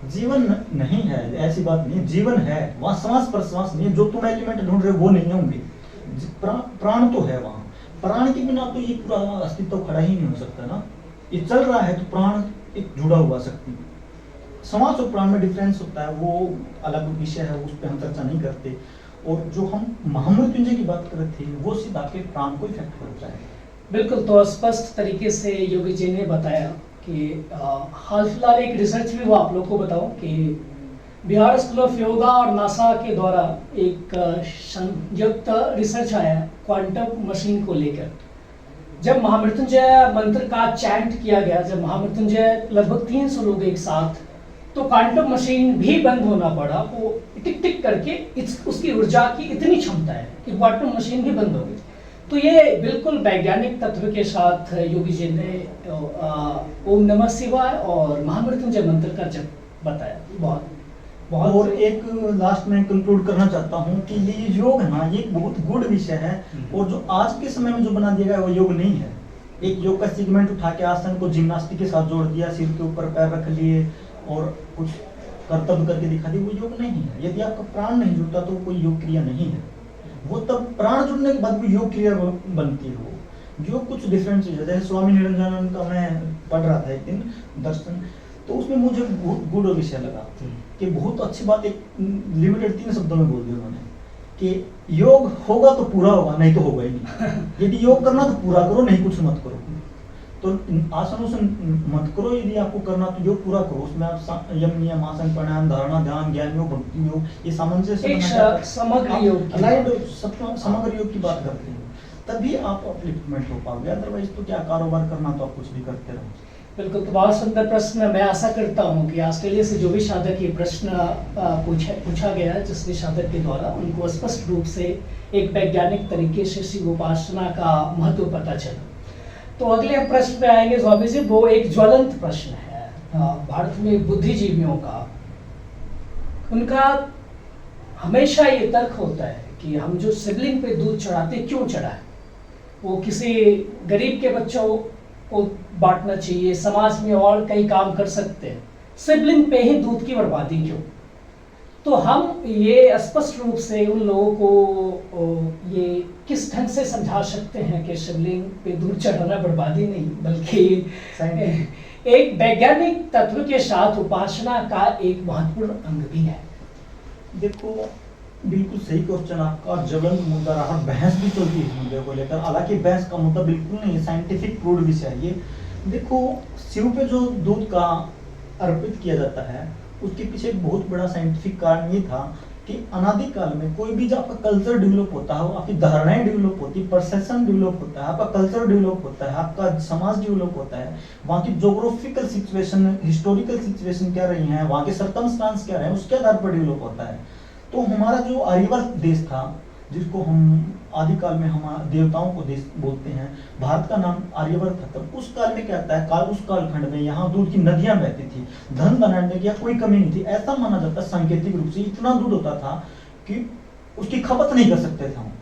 जीवन नहीं है ऐसी बात नहीं, जीवन है वहां, श्वास प्रश्वास नहीं है। जो तुम एलिमेंट ढूंढ रहे हो वो नहीं होंगे, प्राण तो है वहां। प्राण के बिना तो ये पूरा अस्तित्व खड़ा ही नहीं हो सकता ना। ये चल रहा है तो प्राण एक जुड़ा हुआ शक्ति। श्वास और प्राण में डिफरेंस होता है, वो अलग विषय है, उस पर हम चर्चा नहीं करते। और जो हम महामृत्युंजय की बात कर रहे थे, वो सीधा के प्राण को इफेक्ट करता है। बिल्कुल, तो स्पष्ट तरीके से योगी जी ने बताया कि हाल फिलहाल एक रिसर्च भी वो आप लोग को बताऊं कि बिहार स्कूल ऑफ योगा और नासा के द्वारा एक संयुक्त रिसर्च आया क्वांटम मशीन को लेकर। जब महामृत्युंजय मंत्र का चैंट किया गया, जब महामृत्युंजय लगभग 300 लोग एक साथ, तो क्वांटम मशीन भी बंद होना पड़ा। वो टिक टिक करके उसकी ऊर्जा की इतनी क्षमता है कि क्वांटम मशीन भी बंद हो गई। तो ये बिल्कुल वैज्ञानिक तत्व के साथ योगी जी ने ओम नमः शिवाय और महामृत्युंजय मंत्र का जप बताया। बहुत बहुत। और एक लास्ट में कंक्लूड करना चाहता हूँ कि ये योग है ना, ये बहुत गूढ़ विषय है। और जो आज के समय में जो बना दिया गया वो योग नहीं है। एक योग का सेगमेंट उठा के आसन को जिम्नास्टिक के साथ जोड़ दिया, सिर के ऊपर पैर रख लिए और कुछ कर्तव्य करके दिखा दी, वो योग नहीं है। यदि आपका प्राण नहीं जुड़ता तो कोई योग क्रिया नहीं है। वो तब प्राण जुड़ने के बाद भी योग क्रिया बनती है। वो योग कुछ डिफरेंट चीज है। जैसे स्वामी निरंजनानंद का मैं पढ़ रहा था एक दिन दर्शन, तो उसमें मुझे बहुत गूढ़ विषय लगा कि बहुत अच्छी बात एक लिमिटेड 3 शब्दों में बोल दिया उन्होंने कि योग होगा तो पूरा होगा, नहीं तो होगा ही नहीं। यदि योग करना तो पूरा करो, नहीं कुछ मत करो। तो आसन उसन मत करो, यदि आपको करना तो योग पूरा करो। उसमें आप यम नियम, आसन, प्राणायाम, धारणा, ध्यान, ज्ञान योग, भक्ति योग, ये सामंजस्य समग्र योग समग्र योग की बात करते हैं, तभी आप अपलिफ्टमेंट हो पाओगे। अदरवाइज तो क्या, कारोबार करना तो आप कुछ भी करते रहो। बिल्कुल, तो बहुत सुंदर प्रश्न। मैं आशा करता हूँ कि ऑस्ट्रेलिया से जो भी साधक ये प्रश्न पूछा गया, जिस भी साधक के द्वारा, उनको स्पष्ट रूप से एक वैज्ञानिक तरीके से शिव उपासना का महत्व पता चला। तो अगले हम प्रश्न पे आएंगे स्वामी जी। वो एक ज्वलंत प्रश्न है भारत में बुद्धिजीवियों का। उनका हमेशा ये तर्क होता है कि हम जो शिवलिंग पे दूध चढ़ाते, क्यों चढ़ाए? वो किसी गरीब के बच्चों को बांटना चाहिए, समाज में और कई काम कर सकते हैं, शिवलिंग पे ही दूध की बर्बादी क्यों? तो हम ये स्पष्ट रूप से उन लोगों को ये किस ढंग से समझा सकते हैं कि शिवलिंग पे दूध चढ़ाना बर्बादी नहीं, बल्कि एक वैज्ञानिक तत्व के साथ उपासना का एक महत्वपूर्ण अंग भी है? देखो, बिल्कुल सही क्वेश्चन आपका, ज्वलंत मुद्दा रहा। बहस भी चलती है इस मुद्दे को लेकर, हालांकि बहस का मुद्दा बिल्कुल नहीं, साइंटिफिक प्रूव्ड विषय है ये। देखो, शिव पे जो दूध का अर्पित किया जाता है, उसके पीछे एक बहुत बड़ा साइंटिफिक कारण ये था कि अनादि काल में कोई भी जब आपका कल्चर डेवलप होता है, आपकी धारणाएं डेवलप होती है, परसेप्शन डेवलप होता है, आपका कल्चर डेवलप होता है, आपका समाज डेवलप होता है, वहाँ की जोग्राफिकल सिचुएशन, हिस्टोरिकल सिचुएशन क्या रही है, वहाँ के सर्कमस्टांस क्या रहे हैं, उसके आधार पर डेवलप होता है। तो हमारा जो आर्यवर्त देश था, जिसको हम आदिकाल में हम देवताओं को देश बोलते हैं, भारत का नाम आर्यवर्त था। तब उस काल में क्या था, उस कालखंड में यहाँ दूध की नदियां बहती थी, धन बनाने की कोई कमी नहीं थी। ऐसा माना जाता है सांकेतिक रूप से, इतना दूध होता था कि उसकी खपत नहीं कर सकते थे हम।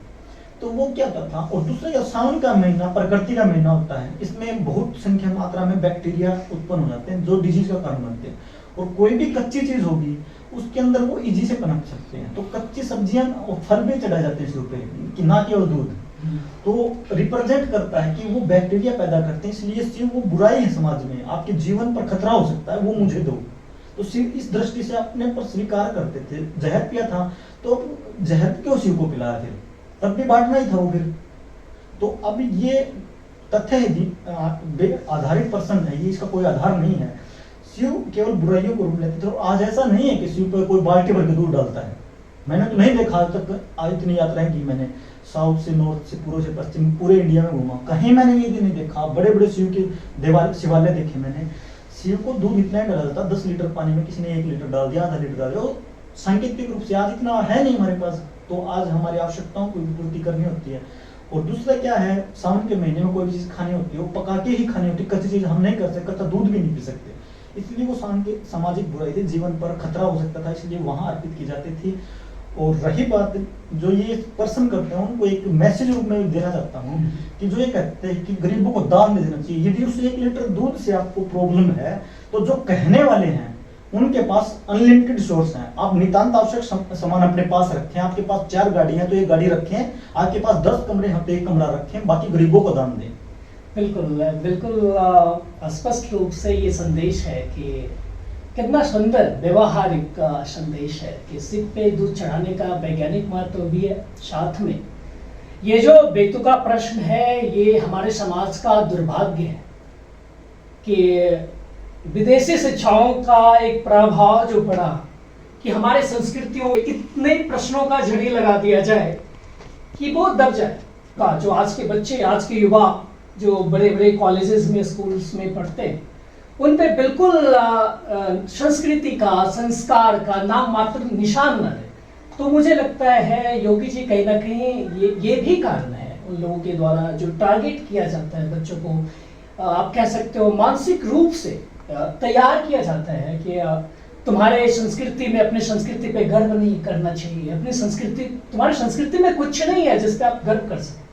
तो वो क्या था। और दूसरा, सावन का महीना प्रकृति का महीना होता है, इसमें बहुत संख्या मात्रा में बैक्टीरिया उत्पन्न हो जाते हैं जो डिजीज का कारण बनते हैं। और कोई भी कच्ची चीज होगी उसके अंदर वो इजी से पनप सकते हैं। तो कच्ची सब्जियां और फल भी चढ़ाए जाते हैं इसके कि ना केवल दूध, तो रिप्रेजेंट करता है कि वो बैक्टीरिया पैदा करते हैं। इसलिए शिव वो बुराई है समाज में, आपके जीवन पर खतरा हो सकता है, वो मुझे दो। तो शिव इस दृष्टि से अपने पर स्वीकार करते थे। जहर पिया था तो जहर क्यों शिव को पिलाया? फिर तब भी बांटना ही था वो। फिर तो अब ये तथ्य है आधारित प्रश्न है, ये इसका कोई आधार नहीं है। शिव केवल बुराइयों को रूप लेते थे, और आज ऐसा नहीं है कि शिव पर कोई बाल्टी भर के दूध डालता है। मैंने तो नहीं देखा आज तक, आज इतनी यात्राएं की मैंने, साउथ से नॉर्थ से पूर्व से पश्चिम पूरे इंडिया में घूमा, कहीं मैंने ये भी नहीं देखा। बड़े बड़े शिव के शिवालय देखे मैंने, शिव को दूध इतना ही डाला जाता, 10 लीटर पानी में किसी ने 1 लीटर डाल दिया, आधा लीटर डाल दिया। सांकेतिक रूप से आज इतना है नहीं हमारे पास, तो आज हमारी आवश्यकताओं की पूर्ति करनी होती है। और दूसरा क्या है, सावन के महीने में कोई चीज खानी होती है वो पका के ही खानी होती है, कच्ची चीज हम नहीं कर सकते, कच्चा दूध भी नहीं पी सकते। इसलिए वो सामाजिक बुराई थी, जीवन पर खतरा हो सकता था, इसलिए वहां अर्पित की जाती थी। और रही बात जो ये प्रश्न करते हैं, उनको एक मैसेज रूप में देना चाहता हूँ कि जो ये कहते हैं कि गरीबों को दान दे देना चाहिए, यदि उस 1 लीटर दूध से आपको प्रॉब्लम है, तो जो कहने वाले हैं उनके पास अनलिमिटेड सोर्स हैं। आप नितांत आवश्यक सामान अपने पास रखें, आपके पास 4 गाड़ी है तो 1 गाड़ी रखें, आपके पास 10 कमरे हैं तो 1 कमरा रखें, बाकी गरीबों को दान दें। बिल्कुल बिल्कुल स्पष्ट रूप से ये संदेश है कि कितना सुंदर व्यवहारिक संदेश है कि सिर पे दूध चढ़ाने का वैज्ञानिक महत्व भी है। साथ में ये जो बेतुका प्रश्न है, ये हमारे समाज का दुर्भाग्य है कि विदेशी शिक्षाओं का एक प्रभाव जो पड़ा कि हमारे संस्कृतियों में इतने प्रश्नों का झड़ी लगा दिया जाए कि वो दब जाए। का जो आज के बच्चे, आज के युवा जो बड़े बड़े कॉलेजेस में, स्कूल्स में पढ़ते हैं, उन पे बिल्कुल संस्कृति का, संस्कार का नाम मात्र निशान न रहे। तो मुझे लगता है योगी जी कहीं ना कहीं ये भी कारण है उन लोगों के द्वारा जो टारगेट किया जाता है बच्चों को, आप कह सकते हो मानसिक रूप से तैयार किया जाता है कि तुम्हारे संस्कृति में, अपने संस्कृति पे गर्व नहीं करना चाहिए, अपनी संस्कृति, तुम्हारी संस्कृति में कुछ नहीं है जिस पे आप गर्व कर सको।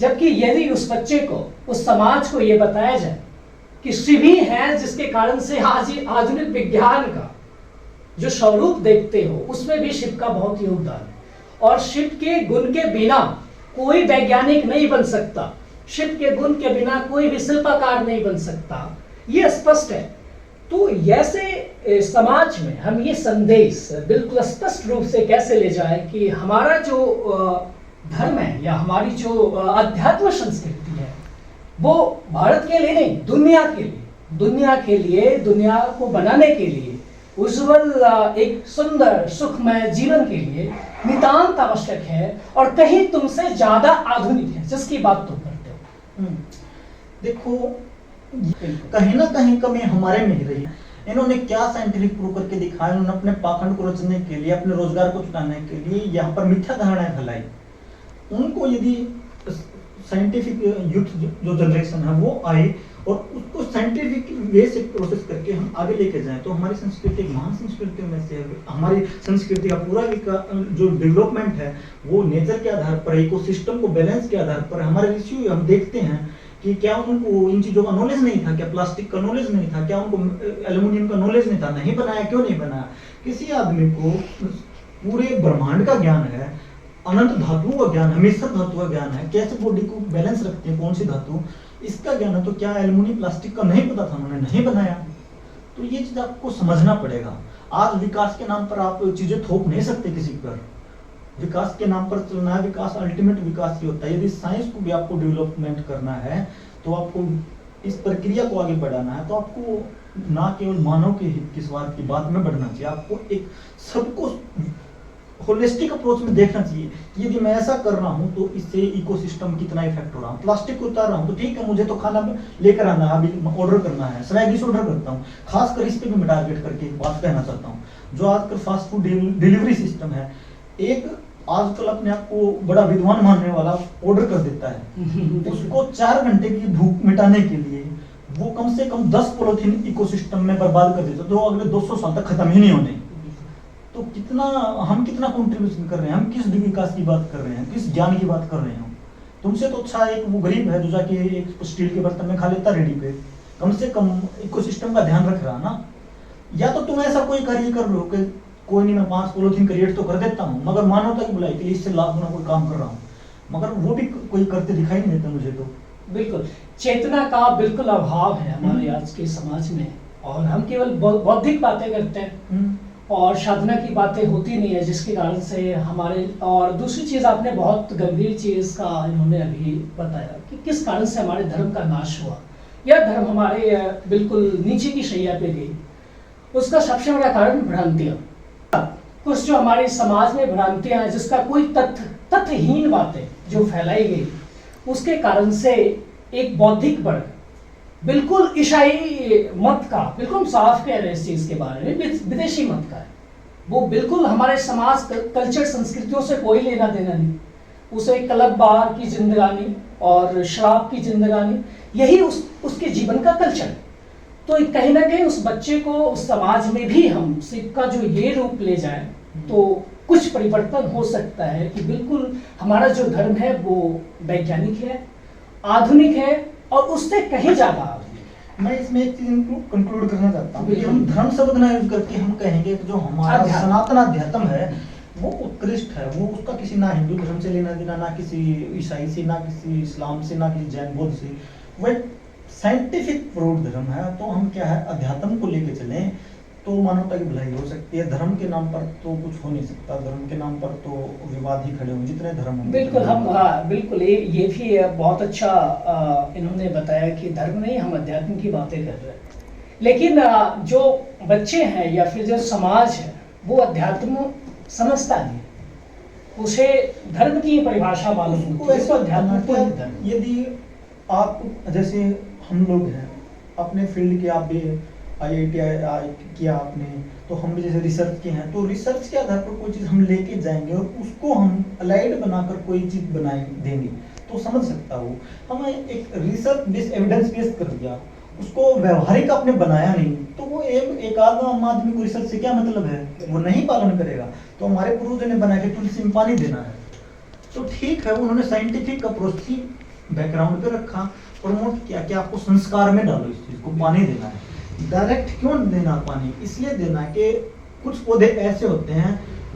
जबकि यदि उस बच्चे को, उस समाज को ये बताया जाए कि शिव ही है जिसके कारण से आज ये आधुनिक विज्ञान का जो स्वरूप देखते हो उसमें भी शिव का बहुत योगदान है, और शिव के गुण के बिना कोई वैज्ञानिक नहीं बन सकता, शिव के गुण के बिना कोई भी शिल्पकार नहीं बन सकता, ये स्पष्ट है। तो ऐसे समाज में हम ये संदेश बिल्कुल स्पष्ट रूप से कैसे ले जाए कि हमारा जो धर्म है या हमारी जो अध्यात्म संस्कृति है वो भारत के लिए नहीं, दुनिया के लिए, दुनिया को बनाने के लिए, उज्जवल एक सुंदर सुखमय जीवन के लिए नितांत आवश्यक है, और कहीं तुमसे ज्यादा आधुनिक है जिसकी बात तुम करते हो। देखो, कहीं ना कहीं कमी हमारे में ही रही। इन्होंने क्या साइंटिफिक प्रूव करके दिखाया, उन्होंने अपने पाखंड को रचने के लिए, अपने रोजगार को चुटाने के लिए यहाँ पर मिथ्या धारणाएं फैलाई। उनको यदि साइंटिफिक यूथ जो जनरेशन है वो आई और उसको साइंटिफिक वे से प्रोसेस करके हम आगे लेके जाएं, तो हमारी संस्कृति एक महान संस्कृतियों में से है। हमारी संस्कृति का पूरा जो डेवलपमेंट है वो नेचर के आधार पर, इकोसिस्टम को बैलेंस के आधार पर। हमारे ऋषि हम देखते हैं कि क्या उनको इन चीजों का नॉलेज नहीं था, क्या प्लास्टिक का नॉलेज नहीं था, क्या उनको एल्यूमिनियम का नॉलेज नहीं था, नहीं बनाया, क्यों नहीं बनाया? किसी आदमी को पूरे ब्रह्मांड का ज्ञान है, अनंत धातुओं का ज्ञान, हमेशा धातु का ज्ञान है, कैसे बॉडी को बैलेंस रखते हैं, कौन सी धातु, इसका ज्ञान है। तो क्या एल्यूमिनियम प्लास्टिक का नहीं पता था, उन्होंने नहीं बनाया? तो ये चीज आपको समझना पड़ेगा। आज विकास के नाम पर आप चीजें थोप नहीं सकते किसी पर। विकास के नाम पर चलना है, विकास अल्टीमेट विकास ही होता है। यदि साइंस को भी आपको डेवलपमेंट करना है, तो आपको इस प्रक्रिया को आगे बढ़ाना है, तो आपको ना केवल मानव के हित की स्वार्थ की बात में बढ़ना चाहिए, आपको एक सबको होलिस्टिक अप्रोच में देखना चाहिए। यदि मैं ऐसा कर रहा हूं तो इससे इकोसिस्टम कितना इफेक्ट हो रहा है। प्लास्टिक को उतार रहा हूं तो ठीक है, मुझे तो खाना लेकर आना है, अभी ऑर्डर करना है, स्विगी से ऑर्डर करता हूं। खासकर इस पे भी मैं टारगेट करके एक बात कहना चाहता हूं। जो आजकल फास्ट फूड डिलीवरी सिस्टम है, एक आजकल अपने आप को बड़ा विद्वान मानने वाला ऑर्डर कर देता है उसको 4 घंटे की भूख मिटाने के लिए वो कम से कम 10 पॉलिथीन इकोसिस्टम में बर्बाद कर देता है, जो अगले 200 साल तक खत्म ही नहीं होने। तो हम कितना कंट्रीब्यूशन कर रहे हैं, हम किस विकास की बात कर रहे हैं, किस ज्ञान की बात कर रहे हैं? तुमसे तो अच्छा एक वो गरीब है जो जाके एक स्टील के बर्तन में खा लेता रेडी पे, कम से कम इकोसिस्टम का ध्यान रख रहा ना। या तो तुम ऐसा कोई कार्य कर रहे हो कि कोई नहीं, मैं 5 पॉलिथीन क्रिएट तो कर देता हूँ, मगर मानवता की बुलाई के लिए इससे लाख गुना कोई काम कर रहा हूँ, मगर वो भी कोई करते दिखाई नहीं देता मुझे। तो बिल्कुल चेतना का बिल्कुल अभाव है हमारे आज के समाज में, और हम केवल बौद्धिक बातें करते हैं और साधना की बातें होती नहीं है, जिसके कारण से हमारे, और दूसरी चीज़ आपने बहुत गंभीर चीज़ का इन्होंने अभी बताया कि किस कारण से हमारे धर्म का नाश हुआ या धर्म हमारे बिल्कुल नीचे की शैया पे गई। उसका सबसे बड़ा कारण भ्रांतियाँ, कुछ जो हमारे समाज में भ्रांतियाँ हैं, जिसका कोई तथ्यहीन बातें जो फैलाई गई, उसके कारण से एक बौद्धिक वर्ग बिल्कुल ईसाई मत का, बिल्कुल हम साफ कह रहे हैं इस चीज़ के बारे में, विदेशी मत का है, वो बिल्कुल हमारे समाज कल्चर संस्कृतियों से कोई लेना देना नहीं। उसे क्लब बार की जिंदगानी और शराब की जिंदगानी, यही उसके जीवन का कल्चर है। तो कहीं ना कहीं उस बच्चे को उस समाज में भी हम सिख का जो ये रूप ले जाए तो कुछ परिवर्तन हो सकता है कि बिल्कुल हमारा जो धर्म है वो वैज्ञानिक है, आधुनिक है और उससे कहीं ज्यादा आधुनिक। मैं इसमें एक चीज कंक्लूड करना चाहता हूँ कि हम धर्म शब्द ना यूज करके हम कहेंगे कि जो हमारा सनातन अध्यात्म है वो उत्कृष्ट है, वो उसका किसी ना हिंदू धर्म से लेना देना, ना किसी ईसाई से, ना किसी इस्लाम से, ना किसी जैन बौद्ध से, वो एक साइंटिफिक प्रूव्ड धर्म है। तो हम क्या है, अध्यात्म को लेके चलें तो मानवता की भलाई हो सकती है। धर्म के नाम पर तो कुछ हो नहीं सकता, धर्म के नाम पर तो विवाद ही खड़े होंगे जितने धर्म होंगे। बिल्कुल, हम बिल्कुल ये भी बहुत अच्छा इन्होंने बताया कि धर्म नहीं, हम अध्यात्म की बातें कर रहे हैं। लेकिन जो बच्चे हैं या फिर जो समाज है वो अध्यात्म समझता नहीं, उसे धर्म की परिभाषा मालूम होती है, अध्यात्म को धर्म। यदि आप जैसे हम लोग हैं अपने फील्ड के, आप भी IIT किया आपने, तो हम भी जैसे रिसर्च के हैं, तो रिसर्च के आधार पर कोई चीज़ हम लेके जाएंगे और उसको हम अलाइड बनाकर कोई चीज़ बनाए देंगे तो समझ सकता हो। हमें एक रिसर्च बेस्ड एविडेंस बेस्ड कर दिया, उसको व्यवहारिक आपने बनाया नहीं, तो वो एक आम आदमी को रिसर्च से क्या मतलब है, वो नहीं पालन करेगा। तो हमारे पूर्वजों ने बनाया कि तुलसी में पानी देना है, तो ठीक है, उन्होंने साइंटिफिक अप्रोच की बैकग्राउंड पे रखा, प्रमोट किया कि आपको संस्कार में डालो इस चीज को, पानी देना है। डायरेक्ट क्यों देना पानी, इसलिए देना कि कुछ पौधे ऐसे होते हैं,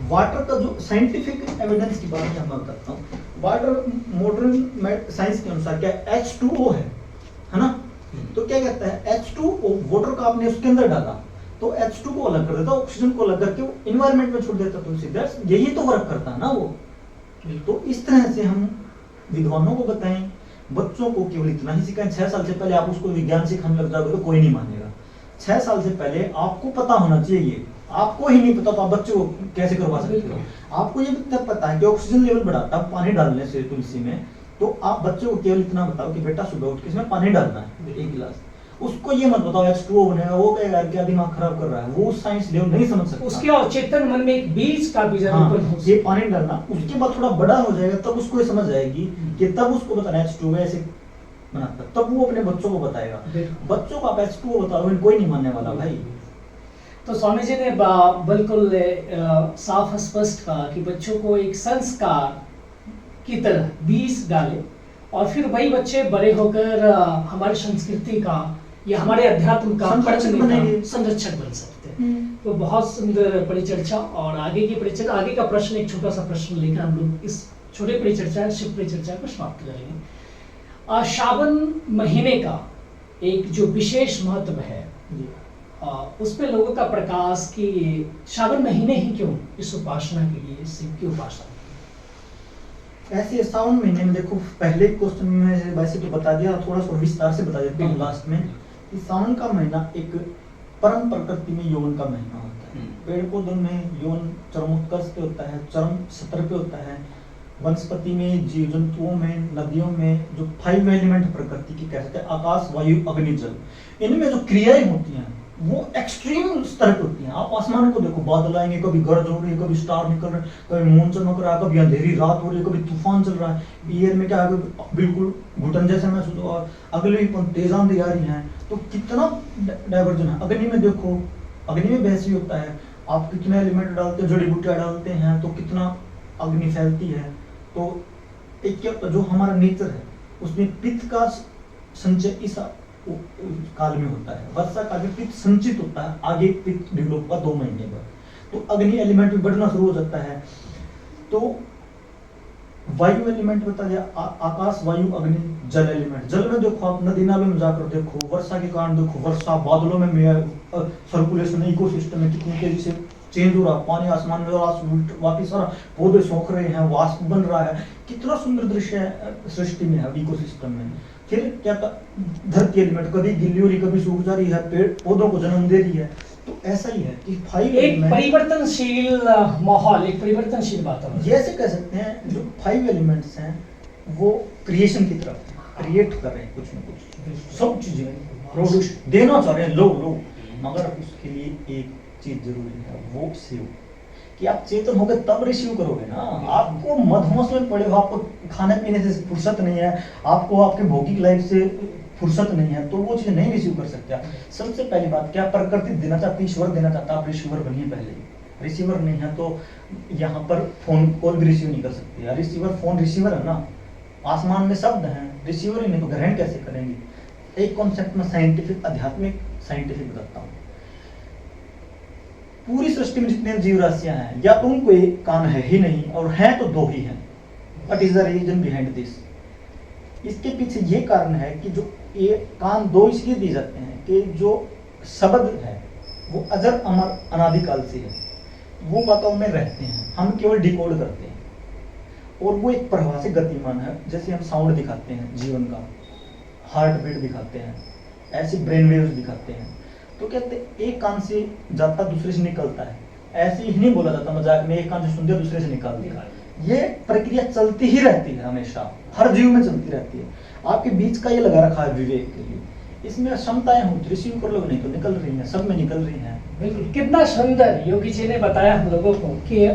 वाटर का जो साइंटिफिक एविडेंस की बात मैं करता हूँ, वाटर मॉडर्न साइंस के अनुसार क्या H2O है ना, तो क्या कहता है H2O वाटर का आपने उसके अंदर डाला तो H2 को अलग कर देता, ऑक्सीजन को अलग करके वो इन्वायरमेंट में छोड़ देता, तुलसी दैट्स यही तो वर्क करता है ना वो। तो इस तरह से हम विद्वानों को बताएं, बच्चों को केवल इतना ही सिखाएं। 6 साल से पहले आप उसको विज्ञान सिखाने लग जाओगे तो कोई नहीं मानेगा। 6 साल से पहले आपको पता होना चाहिए, आपको ही नहीं पता तो आप बच्चों को कैसे करवा सकते हो। आपको ये तब पता है कि ऑक्सीजन लेवल बढ़ाता है पानी डालने से तुलसी में, तो आप बच्चों को केवल इतना बताओ कि बेटा सुबह उठ के इसमें पानी डालना है 1 गिलास। उसको ये मत बताओ H2O बनेगा, वो कहेगा क्या दिमाग खराब कर रहा है, वो साइंस लेवल नहीं समझ सकता। उसके अचेतन मन में एक बीज का बीजारोपण हो, ये पानी डालना, उसके बाद थोड़ा बड़ा हो जाएगा तब उसको ये समझ आएगी कि तब उसको बताना H2O ऐसे बनाता, तब वो अपने बच्चों को बताएगा। बच्चों को आप H2O बताओ, कोई नहीं मानने वाला भाई। तो स्वामी जी ने बिल्कुल साफ स्पष्ट कहा कि बच्चों को एक संस्कार की तरह बीज डाले और फिर वही बच्चे बड़े होकर हमारी संस्कृति का या हमारे अध्यात्म का संरक्षक बन सकते हैं। तो बहुत सुंदर परिचर्चा, और आगे की परिचर्चा, आगे का प्रश्न एक छोटा सा प्रश्न लेकर हम लोग इस छोटे परिचर्चा शिव परिचर्चा को समाप्त करेंगे। श्रावण महीने का एक जो विशेष महत्व है उस पे लोगों का प्रकाश कि श्रावण महीने ही क्यों इस उपासना के लिए, शिव की उपासना। ऐसे सावन महीने में देखो, पहले क्वेश्चन में वैसे तो बता दिया, थोड़ा सा विस्तार से बता देते हैं लास्ट में कि सावन का महीना एक परम प्रकृति में यौवन का महीना होता है। पेड़ पौधों में यौवन चरमोत्कर्ष पे होता है, चरम स्तर पे होता है। वनस्पति में, जीव जंतुओं में, नदियों में जो 5 एलिमेंट प्रकृति की कहते हैं, आकाश, वायु, अग्नि, जल, इनमें जो क्रियाएं होती हैं वो एक्सट्रीम स्तर पे होती हैं। आप आसमान को देखो, बादल आएंगे, कभी गरज हो रही है, कभी स्टार निकल रहे हैं, कभी मून चमक रहा है, कभी अंधेरी रात हो रही है, कभी तूफान चल रहा है, ईयर में क्या है, बिल्कुल घुटन जैसे महसूस हुआ, अगले ही तेज आंधी आ रही है, तो कितना डाइवर्जन है। अग्नि में देखो, अग्नि में वैसे ही होता है, आप कितने एलिमेंट डालते हैं, जड़ी बूटियां डालते हैं तो कितना अग्नि फैलती है। तो एक क्या जो हमारा नेचर है उसमें पित्त का संचय इस काल में होता है, वर्षा काल में पित्त संचित होता है, आगे पित्त डेवलप होगा 2 महीने बाद, तो अग्नि एलिमेंट भी बढ़ना शुरू हो जाता है। तो वायु एलिमेंट बता दिया, आकाश, वायु, अग्नि, जल एलिमेंट। जल में देखो, आप नदी नाले में जाकर देखो, वर्षा के कारण देखो, वर्षा बादलों में सर्कुलेशन, इकोसिस्टम में कितनी तेजी से चेंज हो रहा, पानी आसमान में वापिस आ रहा, पौधे सूख रहे हैं, वाष्प बन रहा है, कितना सुंदर दृश्य है सृष्टि में है, इकोसिस्टम में। फिर क्या धरती एलिमेंट कभी गिल्ली हो रही, कभी सूख जा रही है, पेड़ पौधों को जन्म दे रही है। तो ऐसा ही है कि फाइव एक एलिमेंट, परिवर्तनशील माहौल, एक परिवर्तनशील वातावरण। ये ऐसे कह सकते हैं जो फाइव एलिमेंट्स हैं वो क्रिएशन की तरफ क्रिएट कर रहे हैं कुछ ना कुछ, सब चीजें प्रोड्यूस देना चाह रहे हैं, लो लो, मगर उसके लिए एक चीज जरूरी है, वो शिव, कि आप चेतन होगे तब रिसीव करोगे ना। आपको मधुमस में पड़े हो, आपको खाने पीने से फुर्सत नहीं है, आपको आपके भौतिक लाइफ से फुर्सत नहीं है, तो वो चीज नहीं रिसीव कर सकते आप। सबसे पहली बात क्या प्रकृति देना चाहती, ईश्वर देना चाहता, आप रिसीवर बनिए पहले। रिसीवर नहीं है तो यहाँ पर फोन कॉल भी रिसीव नहीं कर सकते। रिसीवर फोन रिसीवर है ना, आसमान में शब्द हैं, रिसीवर ही नहीं तो ग्रहण कैसे करेंगे। एक कॉन्सेप्ट में साइंटिफिक, आध्यात्मिक साइंटिफिक बताता हूँ। पूरी सृष्टि में जितने जीव राशियां हैं, या तो उनको एक कान है ही नहीं, और हैं तो दो ही हैं। What is the reason behind this? इसके पीछे ये कारण है कि जो ये कान दो इसलिए दिए जाते हैं कि जो शब्द है वो अजर अमर अनादिकाल से है, वो वातावरण में रहते हैं, हम केवल डिकोड करते हैं, और वो एक प्रवाह से गतिमान है। जैसे हम साउंड दिखाते हैं जीवन का, हार्ट बीट दिखाते हैं, ऐसे ब्रेन वेव्स दिखाते हैं, तो कहते हैं एक कान से जाता दूसरे से निकलता है। ऐसे ही नहीं बोला जाता मजाक में, एक कान से सुन दिया दूसरे से निकाल दिया। ये प्रक्रिया चलती ही रहती है, हमेशा हर जीव में चलती रहती है। आपके बीच का ये लगा रखा है विवेक के लिए, इसमें क्षमताएं होती, रिसीव कर लोग नहीं तो निकल रही हैं, सब में निकल रही हैं। बिल्कुल, कितना सुंदर योगी जी ने बताया हम लोगों को कि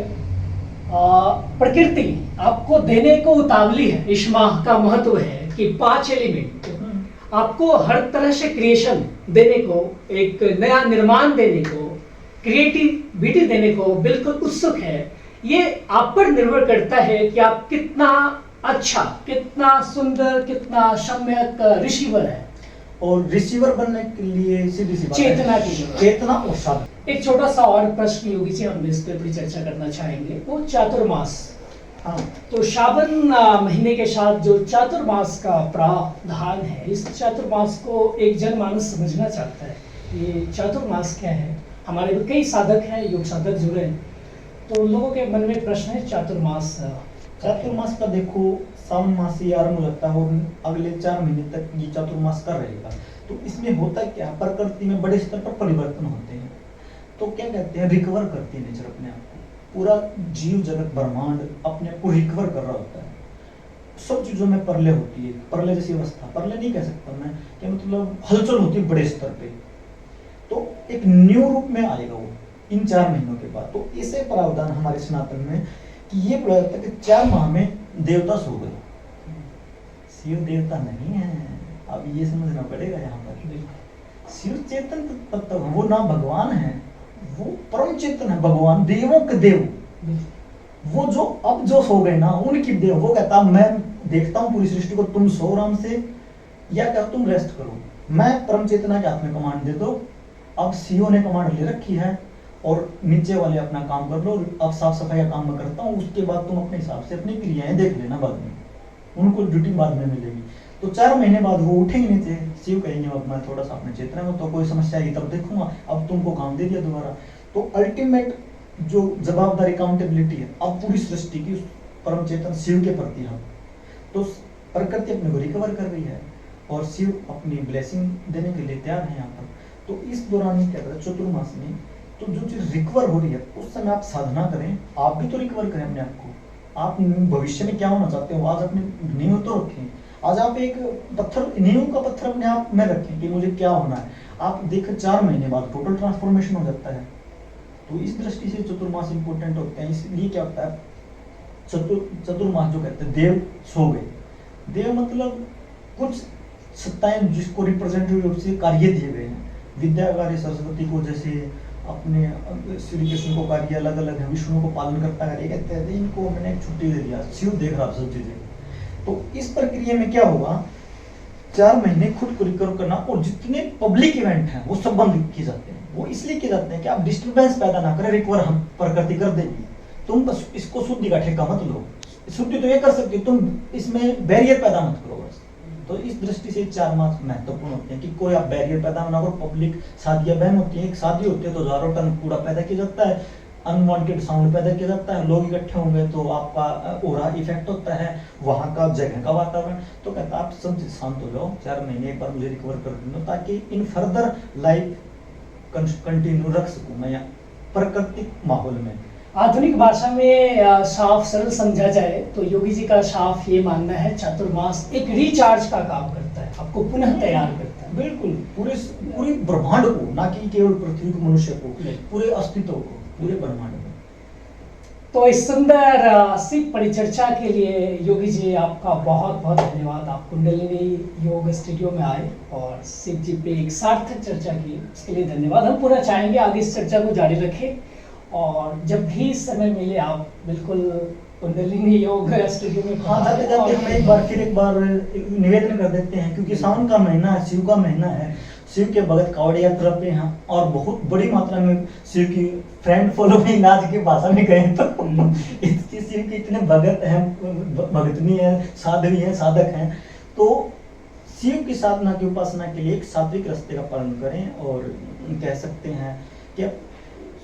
प्रकृति आपको देने को उतावली है। इस माह का महत्व है कि 5 एलिमेंट आपको हर तरह से क्रिएशन देने को, एक नया निर्माण देने को, क्रिएटिविटी देने को बिल्कुल उत्सुक है। ये आप पर निर्भर करता है कि आप कितना अच्छा, कितना सुंदर, कितना सम्यक रिसीवर है। और रिसीवर बनने के लिए सीधी सी बात है, चेतना की जरूरत। चेतना और शब्द। एक छोटा सा और प्रश्न योगी जी हम इस पे भी चर्चा करना चाहेंगे, वो चातुर्मास। हाँ, तो श्रावण महीने के साथ जो चातुर्मास का प्रावधान है, इस चातुर्मास को एक जनमानस समझना चाहता है, ये चातुर्मास क्या है। हमारे भी कई साधक हैं, योग साधक जुड़े हैं, तो लोगों के मन में प्रश्न है चातुर्मास। चातुर्मास का देखो, सावन मास से आरंभ होता है और अगले 4 महीने तक ये चातुर्मास का रहेगा। तो इसमें होता क्या, प्रकृति में बड़े स्तर पर परिवर्तन होते हैं, तो क्या कहते हैं, रिकवर करती है नेचर अपने आप को। पूरा जीव जगत ब्रह्मांड अपने आप को रिकवर कर रहा होता है। सब चीजों में प्रलय होती है, प्रलय जैसी अवस्था, प्रलय नहीं कह सकता मैं, कि मतलब हलचल होती है बड़े स्तर पे, तो एक न्यू रूप में आएगा वो इन 4 महीनों के बाद। तो इसे प्रावधान हमारे सनातन में कि ये बोला जाता है कि 4 माह में देवता सो गए, शिव देवता नहीं है। अब ये समझना पड़ेगा यहाँ पर, शिव चेतन तत्व, वो ना भगवान है, वो परम चेतन है, भगवान देवों के देव। वो जो अब जो सो गए ना, उनकी देव। वो कहता मैं देखता हूँ पूरी सृष्टि को, तुम सो आराम से, या क्या तुम रेस्ट करो, मैं परम चेतना के हाथ में कमांड दे दो। अब सीओ ने कमांड ले रखी है और नीचे वाले अपना काम कर लो, अब साफ सफाई का काम मैं करता हूँ, उसके बाद तुम अपने हिसाब से अपनी क्रियाएं देख लेना, बाद में उनको ड्यूटी बाद में मिलेगी। तो 4 महीने बाद वो उठेंगे नीचे, शिव कहेंगे अब मैं थोड़ा सा अपने चेतना में, तो कोई समस्या आएगी तब देखूंगा, अब तुमको काम दे दिया दोबारा। तो अल्टीमेट जो जवाबदारी, अकाउंटेबिलिटी है अब पूरी सृष्टि की परम चेतन शिव के प्रति है। तो प्रकृति अपने को रिकवर कर रही है और शिव अपनी ब्लेसिंग देने के लिए तैयार है यहाँ पर। तो इस दौरान ही क्या कहते हैं, चतुर्मास में तो जो चीज रिकवर हो रही है उस समय आप साधना करें, आप भी तो रिकवर करें अपने आप को। आप भविष्य में क्या होना चाहते हो, आज अपने नींव तो रखें। आज आप एक पत्थर, नींव का पत्थर अपने आप में रखें कि मुझे क्या होना है। आप देखें 4 महीने बाद टोटल ट्रांसफॉर्मेशन हो जाता है। तो इस दृष्टि से चतुर्मास इंपॉर्टेंट होते हैं। इसलिए क्या होता है, चतुर्मास जो कहते हैं, देव सो गए। देव मतलब कुछ सत्ताएं जिसको रिप्रेजेंटेटिव रूप से कार्य दिए गए हैं। विद्या कार्य सरस्वती को, जैसे अपने श्री कृष्ण को कार्य अलग अलग है, विष्णु को पालन करता है, कहते हैं इनको मैंने एक छुट्टी दे दिया, शिव देख रहा सब चीजें। तो इस प्रक्रिया में क्या होगा, 4 महीने खुद को रिकवर करना, और जितने पब्लिक इवेंट हैं वो सब बंद किए जाते हैं। वो इसलिए किए जाते हैं कि आप डिस्टर्बेंस पैदा ना करें, रिकवर हम प्रकृति कर देगी। तुम बस इसको शुद्धि का ठेका मत लो, शुद्धि तो ये कर सकती, तुम इसमें बैरियर पैदा मत करो बस। तो इस दृष्टि से 4 मास महत्वपूर्ण होते हैं कि कोई आप बैरियर पैदा ना करो। पब्लिक शादियां बहन होती है, एक शादी होती है तो हजारों टन कूड़ा पैदा किया जाता है, अनवांटेड साउंड पैदा किया जाता है, लोग इकट्ठे होंगे तो आपका ओरा इफेक्ट होता है, वहाँ का जगह का वातावरण। तो कहता है आप सब शांत हो जाओ, 4 महीने एक बार मुझे रिकवर कर देना, ताकि इन फर्दर लाइफ कंटिन्यू रख सकूं मैं यहाँ प्राकृतिक माहौल में। आधुनिक भाषा में साफ सरल समझा जाए तो योगी जी का साफ ये मानना है चातुर्मास एक रिचार्ज का काम करता है, आपको पुनः तैयार करता है। बिल्कुल, पूरे ब्रह्मांड को, ना कि केवल पृथ्वी को, मनुष्य को, पूरे अस्तित्व को, पूरे ब्रह्मांड को। तो इस सुंदर शिव परिचर्चा के लिए योगी जी आपका बहुत बहुत धन्यवाद। आप कुंडलिनी योग स्टूडियो में आए और शिव जी पे एक सार्थक चर्चा की, उसके लिए धन्यवाद। हम पुनः चाहेंगे आगे इस चर्चा को जारी रखें, और जब भी समय मिले आप बिल्कुल कुंडलिनी योग स्टूडियो में। हाँ, जाते जाते हम एक बार निवेदन कर देते हैं, क्योंकि सावन का महीना है, शिव का महीना है, शिव के भगत कावड़ यात्रा पे हैं और बहुत बड़ी मात्रा में शिव की फ्रेंड फॉलोइंग, आज की भाषा में कहें तो इसकी शिव के इतने भगत हैं, भगतनी है, साध्वी है, साधक हैं। तो शिव की साधना की उपासना के लिए एक सात्विक रास्ते का पालन करें, और कह सकते हैं कि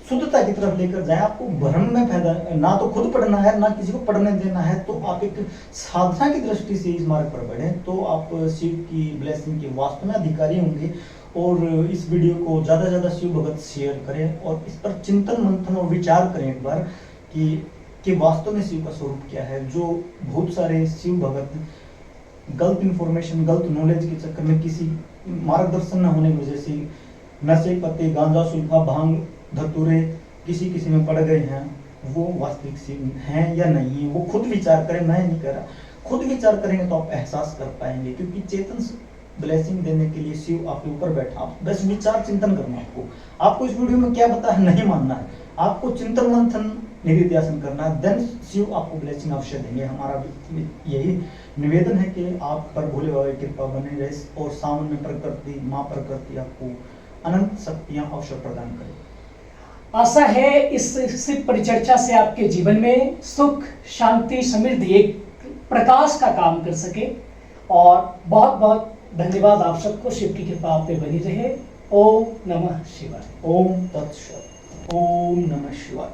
शुद्धता की तरफ लेकर जाए। आपको भ्रम में फायदा ना तो खुद पढ़ना है, ना किसी को पढ़ने देना है। तो आप एक साधना की दृष्टि से इस मार्ग पर बढ़ें, तो आप शिव की ब्लेसिंग के वास्तव में अधिकारी होंगे। और इस वीडियो को ज़्यादा से ज़्यादा शिव भगत शेयर करें, और इस पर चिंतन मंथन और विचार करें एक बार कि वास्तव में शिव का स्वरूप क्या है। जो बहुत सारे शिव भगत गलत इंफॉर्मेशन, गलत नॉलेज के चक्कर में, किसी मार्गदर्शन न होने की वजह से नशे, पत्ते, गांजा, सुल्फा, भांग, धतूरे किसी में पड़ गए हैं, वो वास्तविक शिव हैं या नहीं है, वो खुद विचार करें। मैं नहीं कर रहा, खुद विचार करेंगे तो आप एहसास कर पाएंगे, क्योंकि चेतन ब्लेसिंग देने के लिए शिव आपके ऊपर बैठा। आप बस विचार चिंतन करना, आपको इस वीडियो में क्या बताया नहीं मानना है, आपको चिंतन मंथन निधिध्यासन करना है, देन शिव आपको ब्लेसिंग अवश्य देंगे। हमारा यही निवेदन है कि आप पर भोले बाबा की कृपा बने रहे, और सावन में प्रकृति, माँ प्रकृति आपको अनंत शक्तियां अवश्य प्रदान करे। आशा है इस शिव परिचर्चा से आपके जीवन में सुख, शांति, समृद्धि एक प्रकाश का काम कर सके। और बहुत बहुत धन्यवाद आप सबको। शिव की कृपा आप पे बनी रहे। ओम नमः शिवाय। ओम तत्सत। ओम नमः शिवाय।